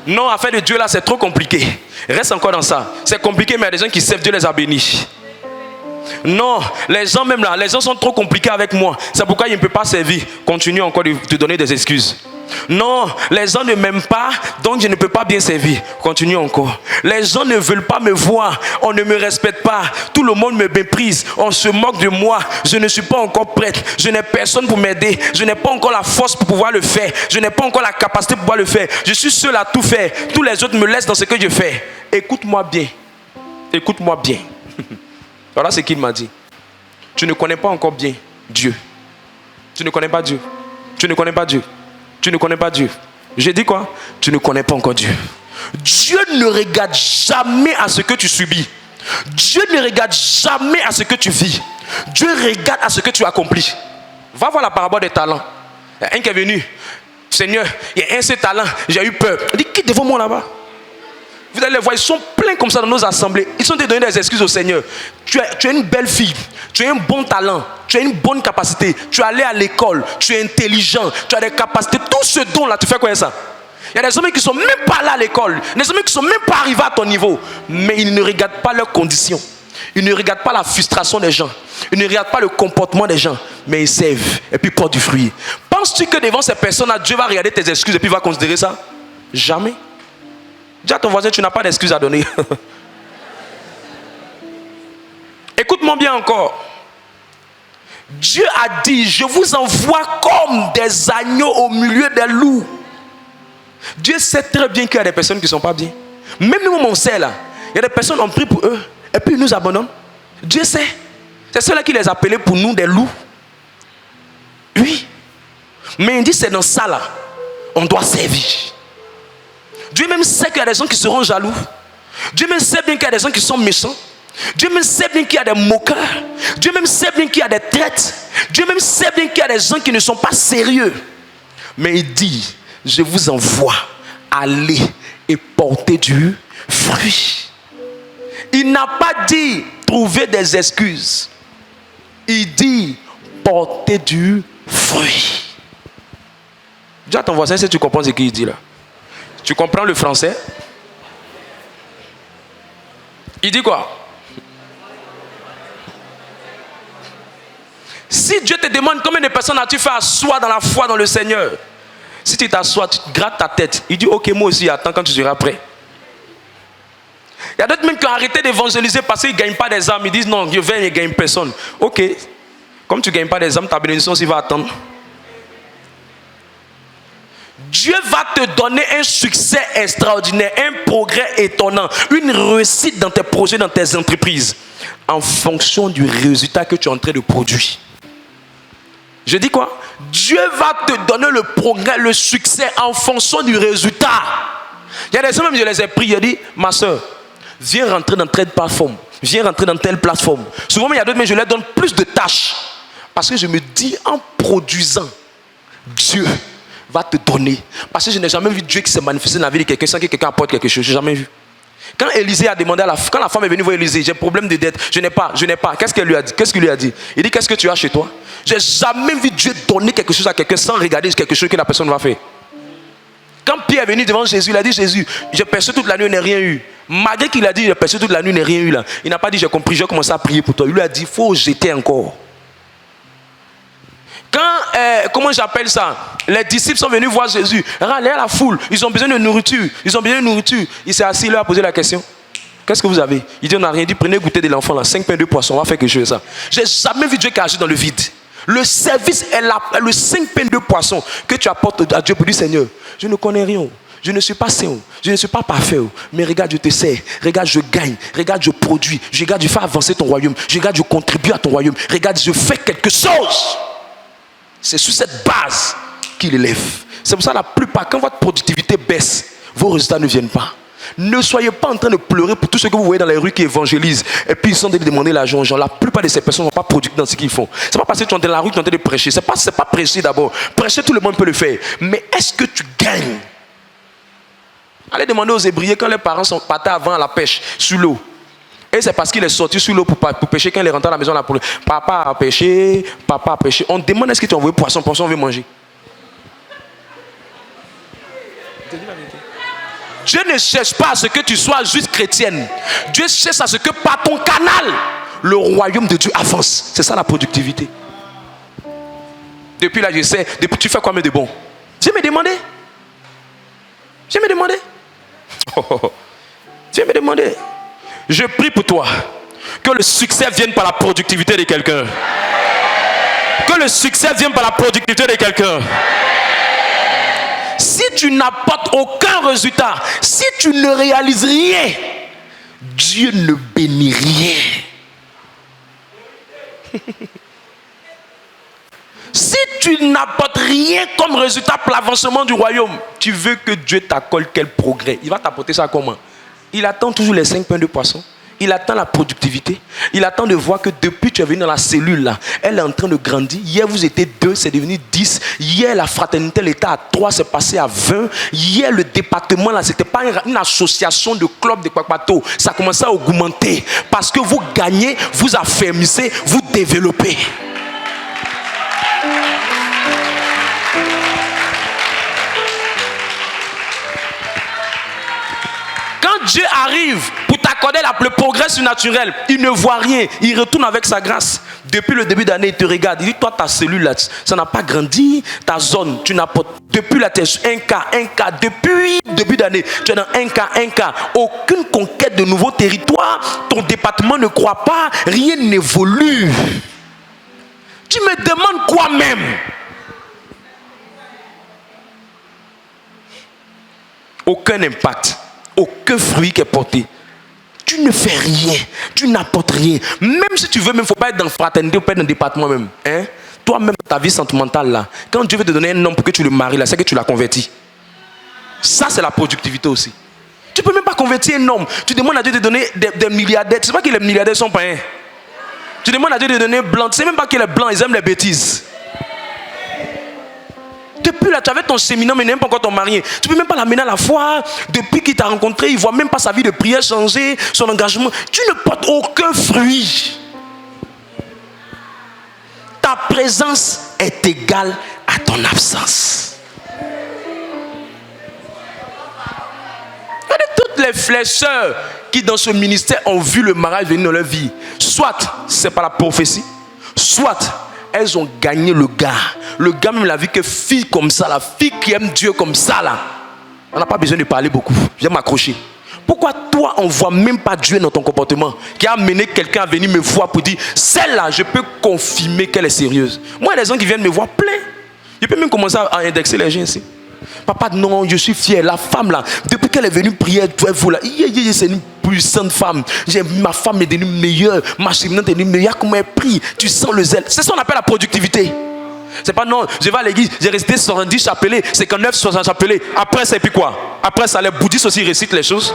Non, affaire de Dieu là, c'est trop compliqué. Reste encore dans ça. C'est compliqué, mais il y a des gens qui servent, Dieu les a bénis. Non, les gens même là, les gens sont trop compliqués avec moi. C'est pourquoi ils ne peuvent pas servir. Continue encore de te donner des excuses. Non, les gens ne m'aiment pas, donc je ne peux pas bien servir. Continue encore. Les gens ne veulent pas me voir, on ne me respecte pas. Tout le monde me méprise, on se moque de moi. Je ne suis pas encore prête, je n'ai personne pour m'aider. Je n'ai pas encore la force pour pouvoir le faire. Je n'ai pas encore la capacité pour pouvoir le faire. Je suis seul à tout faire. Tous les autres me laissent dans ce que je fais. Écoute-moi bien. Écoute-moi bien. Voilà ce qu'il m'a dit. Tu ne connais pas encore bien Dieu. Tu ne connais pas Dieu. Tu ne connais pas Dieu. Tu ne connais pas Dieu. J'ai dit quoi? Tu ne connais pas encore Dieu. Dieu ne regarde jamais à ce que tu subis. Dieu ne regarde jamais à ce que tu vis. Dieu regarde à ce que tu accomplis. Va voir la parabole des talents. Il y a un qui est venu. Seigneur, il y a un seul talent. J'ai eu peur. Il dit, quitte devant moi là-bas. Vous allez les voir, ils sont pleins comme ça dans nos assemblées. Ils sont donner des excuses au Seigneur. Tu es une belle fille, tu as un bon talent, tu as une bonne capacité, tu es allé à l'école, tu es intelligent, tu as des capacités. Tout ce don-là, tu fais quoi ça? Il y a des hommes qui ne sont même pas là à l'école, des hommes qui ne sont même pas arrivés à ton niveau, mais ils ne regardent pas leurs conditions. Ils ne regardent pas la frustration des gens. Ils ne regardent pas le comportement des gens, mais ils servent et puis portent du fruit. Penses-tu que devant ces personnes-là, Dieu va regarder tes excuses et puis va considérer ça? Jamais. Dis à ton voisin, tu n'as pas d'excuses à donner. Écoute-moi bien encore. Dieu a dit, je vous envoie comme des agneaux au milieu des loups. Dieu sait très bien qu'il y a des personnes qui ne sont pas bien. Même nous, on sait là. Il y a des personnes qui ont pris pour eux et puis ils nous abandonnent. Dieu sait. C'est ceux-là qui les appelaient pour nous des loups. Oui. Mais il dit, c'est dans ça là. On doit servir. Dieu même sait qu'il y a des gens qui seront jaloux. Dieu même sait bien qu'il y a des gens qui sont méchants. Dieu même sait bien qu'il y a des moqueurs. Dieu même sait bien qu'il y a des traites. Dieu même sait bien qu'il y a des gens qui ne sont pas sérieux. Mais il dit, je vous envoie, aller et porter du fruit. Il n'a pas dit trouver des excuses. Il dit porter du fruit. Dis à ton voisin si tu comprends ce qu'il dit là. Tu comprends le français? Il dit quoi? Si Dieu te demande combien de personnes as-tu fait asseoir dans la foi dans le Seigneur, si tu t'assois, tu te grattes ta tête. Il dit ok, moi aussi, attends quand tu seras prêt. Il y a d'autres même qui ont arrêté d'évangéliser parce qu'ils ne gagnent pas des âmes. Ils disent non, je viens et je ne gagne personne. Ok, comme tu ne gagnes pas des âmes, ta bénédiction aussi va attendre. Dieu va te donner un succès extraordinaire, un progrès étonnant, une réussite dans tes projets, dans tes entreprises, en fonction du résultat que tu es en train de produire. Je dis quoi? Dieu va te donner le progrès, le succès en fonction du résultat. Il y a des gens, même je les ai pris, je dis, ma soeur, viens rentrer dans telle plateforme, viens rentrer dans telle plateforme. Souvent, il y a d'autres, mais je leur donne plus de tâches. Parce que je me dis, en produisant, Dieu va te donner. Parce que je n'ai jamais vu Dieu qui s'est manifesté dans la vie de quelqu'un sans que quelqu'un apporte quelque chose. Je n'ai jamais vu. Quand Élisée a demandé quand la femme est venue voir Élisée, j'ai problème de dette, je n'ai pas. Qu'est-ce qu'elle lui a dit? Qu'est-ce qu'il lui a dit? Il dit, qu'est-ce que tu as chez toi? Je n'ai jamais vu Dieu donner quelque chose à quelqu'un sans regarder quelque chose que la personne va faire. Quand Pierre est venu devant Jésus, il a dit, Jésus, j'ai percé toute la nuit, je n'ai rien eu. Malgré qu'il a dit, j'ai percé toute la nuit, je n'ai rien eu là. Il n'a pas dit, j'ai compris, j'ai commencé à prier pour toi. Il lui a dit, il faut jeter encore. Quand, comment j'appelle ça? Les disciples sont venus voir Jésus. Râler à la foule. Ils ont besoin de nourriture. Il s'est assis là à poser la question. Qu'est-ce que vous avez? Il dit, on n'a rien dit. Prenez goûter de l'enfant là. 5 pains de poisson. On va faire quelque chose de ça. J'ai jamais vu Dieu qui agit dans le vide. Le service est le 5 pains de poisson que tu apportes à Dieu pour dire, Seigneur, je ne connais rien. Je ne suis pas saint, je ne suis pas parfait, mais regarde, je te sers, regarde, je gagne, regarde, je produis, regarde, je fais avancer ton royaume, regarde, je contribue à ton royaume, regarde, je fais quelque chose. C'est sur cette base qu'il élève. C'est pour ça que la plupart, quand votre productivité baisse, vos résultats ne viennent pas. Ne soyez pas en train de pleurer pour tous ceux que vous voyez dans les rues qui évangélisent. Et puis ils sont en train de demander l'argent aux gens. La plupart de ces personnes ne sont pas productives dans ce qu'ils font. Ce n'est pas parce que tu es dans la rue que tu es en train de prêcher. Ce n'est pas prêcher d'abord. Prêcher, tout le monde peut le faire. Mais est-ce que tu gagnes? Allez demander aux Hébreux quand les parents sont partis avant à la pêche sur l'eau. Et c'est parce qu'il est sorti sur l'eau pour pêcher. Quand il est rentré à la maison, là, papa a pêché, papa a pêché. On demande est-ce que tu as envoyé poisson, on veut manger. Dieu ne cherche pas à ce que tu sois juste chrétienne. Dieu cherche à ce que par ton canal, le royaume de Dieu avance. C'est ça la productivité. Depuis là, je sais, depuis tu fais quoi mais de bon? Dieu me demandé. Dieu me demandé. Dieu me demandé. Je prie pour toi que le succès vienne par la productivité de quelqu'un. Que le succès vienne par la productivité de quelqu'un. Si tu n'apportes aucun résultat, si tu ne réalises rien, Dieu ne bénit rien. Si tu n'apportes rien comme résultat pour l'avancement du royaume, tu veux que Dieu t'accorde quel progrès? Il va t'apporter ça comment? Il attend toujours les 5 pains de poisson. Il attend la productivité. Il attend de voir que depuis que tu es venu dans la cellule là, elle est en train de grandir. Hier vous étiez 2, c'est devenu 10. Hier la fraternité, elle était à 3, c'est passé à 20. Hier le département là, c'était pas une association de clubs de Kwakwato. Ça commençait à augmenter. Parce que vous gagnez, vous affermissez, vous développez. Quand Dieu arrive pour t'accorder le progrès surnaturel, il ne voit rien, il retourne avec sa grâce. Depuis le début d'année, il te regarde, il dit toi ta cellule là, ça n'a pas grandi, ta zone, tu n'as pas. Depuis la tête, 1K, depuis le début d'année, tu es dans 1K, aucune conquête de nouveaux territoires, ton département ne croit pas, rien n'évolue. Tu me demandes quoi même? Aucun impact. Aucun fruit qui est porté. Tu ne fais rien. Tu n'apportes rien. Même si tu veux, il ne faut pas être dans la fraternité ou pas être dans le département même. Hein? Toi-même, ta vie sentimentale là, quand Dieu veut te donner un homme pour que tu le maries là, c'est que tu l'as converti. Ça, c'est la productivité aussi. Tu ne peux même pas convertir un homme. Tu demandes à Dieu de donner des milliardaires. Tu ne sais pas que les milliardaires sont pas un. Tu demandes à Dieu de donner blanc. Tu ne sais même pas que les blancs, ils aiment les bêtises. Depuis là, tu avais ton séminaire, mais même pas encore ton mari. Tu ne peux même pas l'amener à la foi. Depuis qu'il t'a rencontré, il ne voit même pas sa vie de prière changer, son engagement. Tu ne portes aucun fruit. Ta présence est égale à ton absence. Regardez toutes les flécheurs qui dans ce ministère ont vu le mariage venir dans leur vie. Soit c'est par la prophétie, soit elles ont gagné le gars. Le gars même l'a vu que fille comme ça, la fille qui aime Dieu comme ça là. On n'a pas besoin de parler beaucoup. Viens m'accrocher. Pourquoi toi on ne voit même pas Dieu dans ton comportement? Qui a amené quelqu'un à venir me voir pour dire celle-là, je peux confirmer qu'elle est sérieuse. Moi, il y a des gens qui viennent me voir plein. Je peux même commencer à indexer les gens ici. Papa, non, je suis fier. La femme là, depuis qu'elle est venue prier, vous là, c'est une puissante femme. Ma femme est devenue meilleure. Ma cheminante est devenue meilleure. Comment elle prie? Tu sens le zèle. C'est ça qu'on appelle la productivité. C'est pas non, je vais à l'église, j'ai récité 70 chapelets, 59, 60 chapelets. Après, c'est puis quoi? Après, ça, les bouddhistes aussi récitent les choses.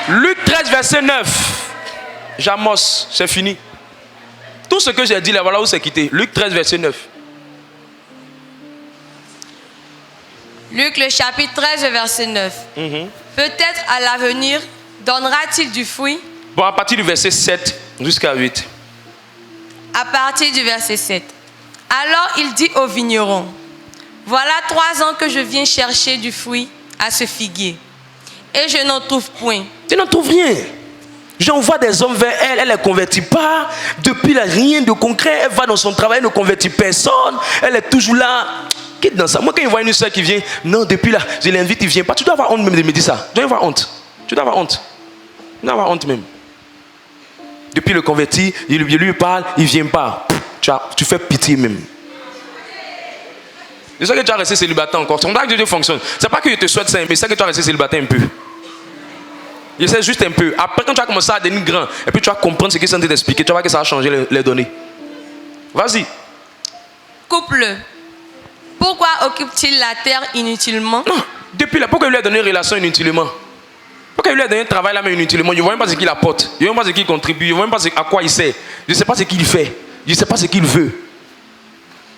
Luc 13, verset 9. J'amos, c'est fini. Tout ce que j'ai dit là, voilà où c'est quitté. Luc 13, verset 9. Luc, le chapitre 13, verset 9. Peut-être à l'avenir, donnera-t-il du fruit? Bon, à partir du verset 7 jusqu'à 8. À partir du verset 7. Alors il dit au vigneron, voilà 3 ans que je viens chercher du fruit à ce figuier. Et je n'en trouve point. Tu n'en trouves rien. J'envoie des hommes vers elle, elle ne convertit pas. Depuis là, rien de concret. Elle va dans son travail, elle ne convertit personne. Elle est toujours là. Quitte dans ça. Moi, quand je vois une soeur qui vient, non, depuis là, je l'invite, il ne vient pas. Tu dois avoir honte même de me dire ça. Tu dois avoir honte. Tu dois avoir honte. Tu dois avoir honte même. Depuis le converti, il lui parle, il ne vient pas. Tu fais pitié même. C'est ça que tu as resté célibataire encore. C'est comme ça que Dieu fonctionne. Ce n'est pas que je te souhaite ça, mais c'est ça que tu as resté célibataire un peu. J'essaie juste un peu. Après, quand tu vas commencer à devenir grand, et puis tu vas comprendre ce qu'ils sont en train d'expliquer, tu vas voir que ça va changer les données. Vas-y. Couple. Pourquoi occupe-t-il la terre inutilement? Non, depuis là, pourquoi il lui a donné une relation inutilement? Pourquoi il lui a donné un travail là, mais inutilement? Je ne vois même pas ce qu'il apporte. Je ne vois même pas ce qu'il contribue. Je ne vois même pas à quoi il sert. Je ne sais pas ce qu'il fait. Je ne sais pas ce qu'il veut.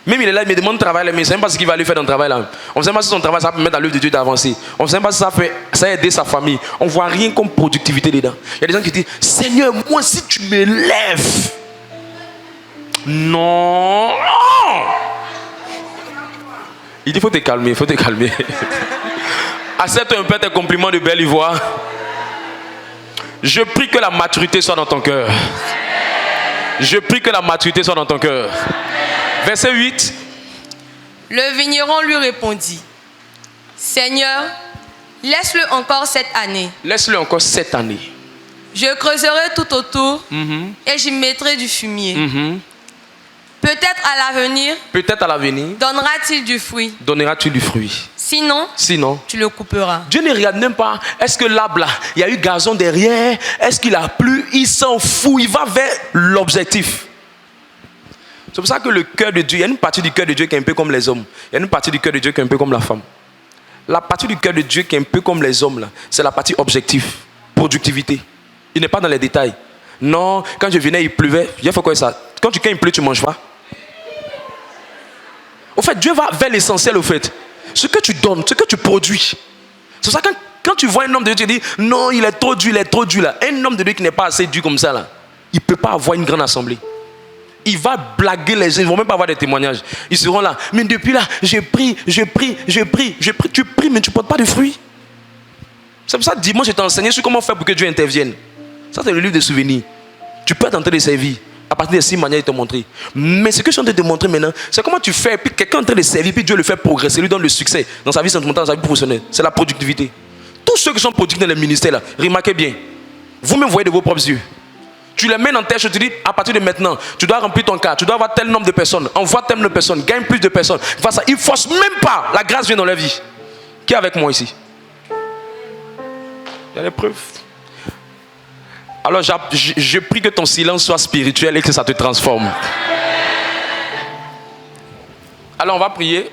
Même il est là, il me demande de travailler, mais je ne sais même pas ce qu'il va lui faire dans le travail là. On ne sait pas si son travail ça peut mettre à l'œuvre de Dieu d'avancer. On ne sait pas si ça va aider sa famille. On ne voit rien comme productivité dedans. Il y a des gens qui disent, Seigneur, moi si tu me lèves. Non. Il dit, il faut te calmer, il faut te calmer. Accepte un peu tes compliments de belle ivoire. Je prie que la maturité soit dans ton cœur. Je prie que la maturité soit dans ton cœur. Verset 8. Le vigneron lui répondit, Seigneur, laisse-le encore cette année. Laisse-le encore cette année. Je creuserai tout autour et j'y mettrai du fumier. Peut-être à l'avenir, Peut-être à l'avenir, donnera-t-il du fruit. donneras-tu du fruit. Sinon, tu le couperas. Dieu ne regarde même pas, est-ce que l'arbre là, il y a eu gazon derrière, est-ce qu'il a plu, il s'en fout, il va vers l'objectif. C'est pour ça que le cœur de Dieu, il y a une partie du cœur de Dieu qui est un peu comme les hommes. Il y a une partie du cœur de Dieu qui est un peu comme la femme. La partie du cœur de Dieu qui est un peu comme les hommes là, c'est la partie objectif, productivité. Il n'est pas dans les détails. Non, quand je venais, il pleuvait. Il faut quoi ça? Quand il pleut, tu manges pas. Au fait, Dieu va vers l'essentiel au fait. Ce que tu donnes, ce que tu produis. C'est pour ça que quand tu vois un homme de Dieu, tu te dis, non, il est trop dur là. Un homme de Dieu qui n'est pas assez dur comme ça là, il ne peut pas avoir une grande assemblée. Il va blaguer les gens, ils ne vont même pas avoir des témoignages. Ils seront là, mais depuis là, je prie. Tu pries, mais tu ne portes pas de fruits. C'est pour ça que dimanche, je t'ai enseigné sur comment faire pour que Dieu intervienne. Ça, c'est le livre de souvenirs. Tu peux être en train de servir. À partir de 6 manières, il te montrer. Mais ce que je suis en train de te montrer maintenant, c'est comment tu fais, puis quelqu'un est en train de servir, puis Dieu le fait progresser, lui donne le succès dans sa vie sentimentale, dans sa vie professionnelle. C'est la productivité. Tous ceux qui sont productifs dans les ministères, là, remarquez bien. Vous-même voyez de vos propres yeux. Tu les mets dans tête, je te dis, à partir de maintenant, tu dois remplir ton cas, tu dois avoir tel nombre de personnes, envoie tel nombre de personnes, gagne plus de personnes. Enfin, ça, il ne force même pas. La grâce vient dans leur vie. Qui est avec moi ici? Il y a des preuves. Alors je prie que ton silence soit spirituel et que ça te transforme. Alors on va prier.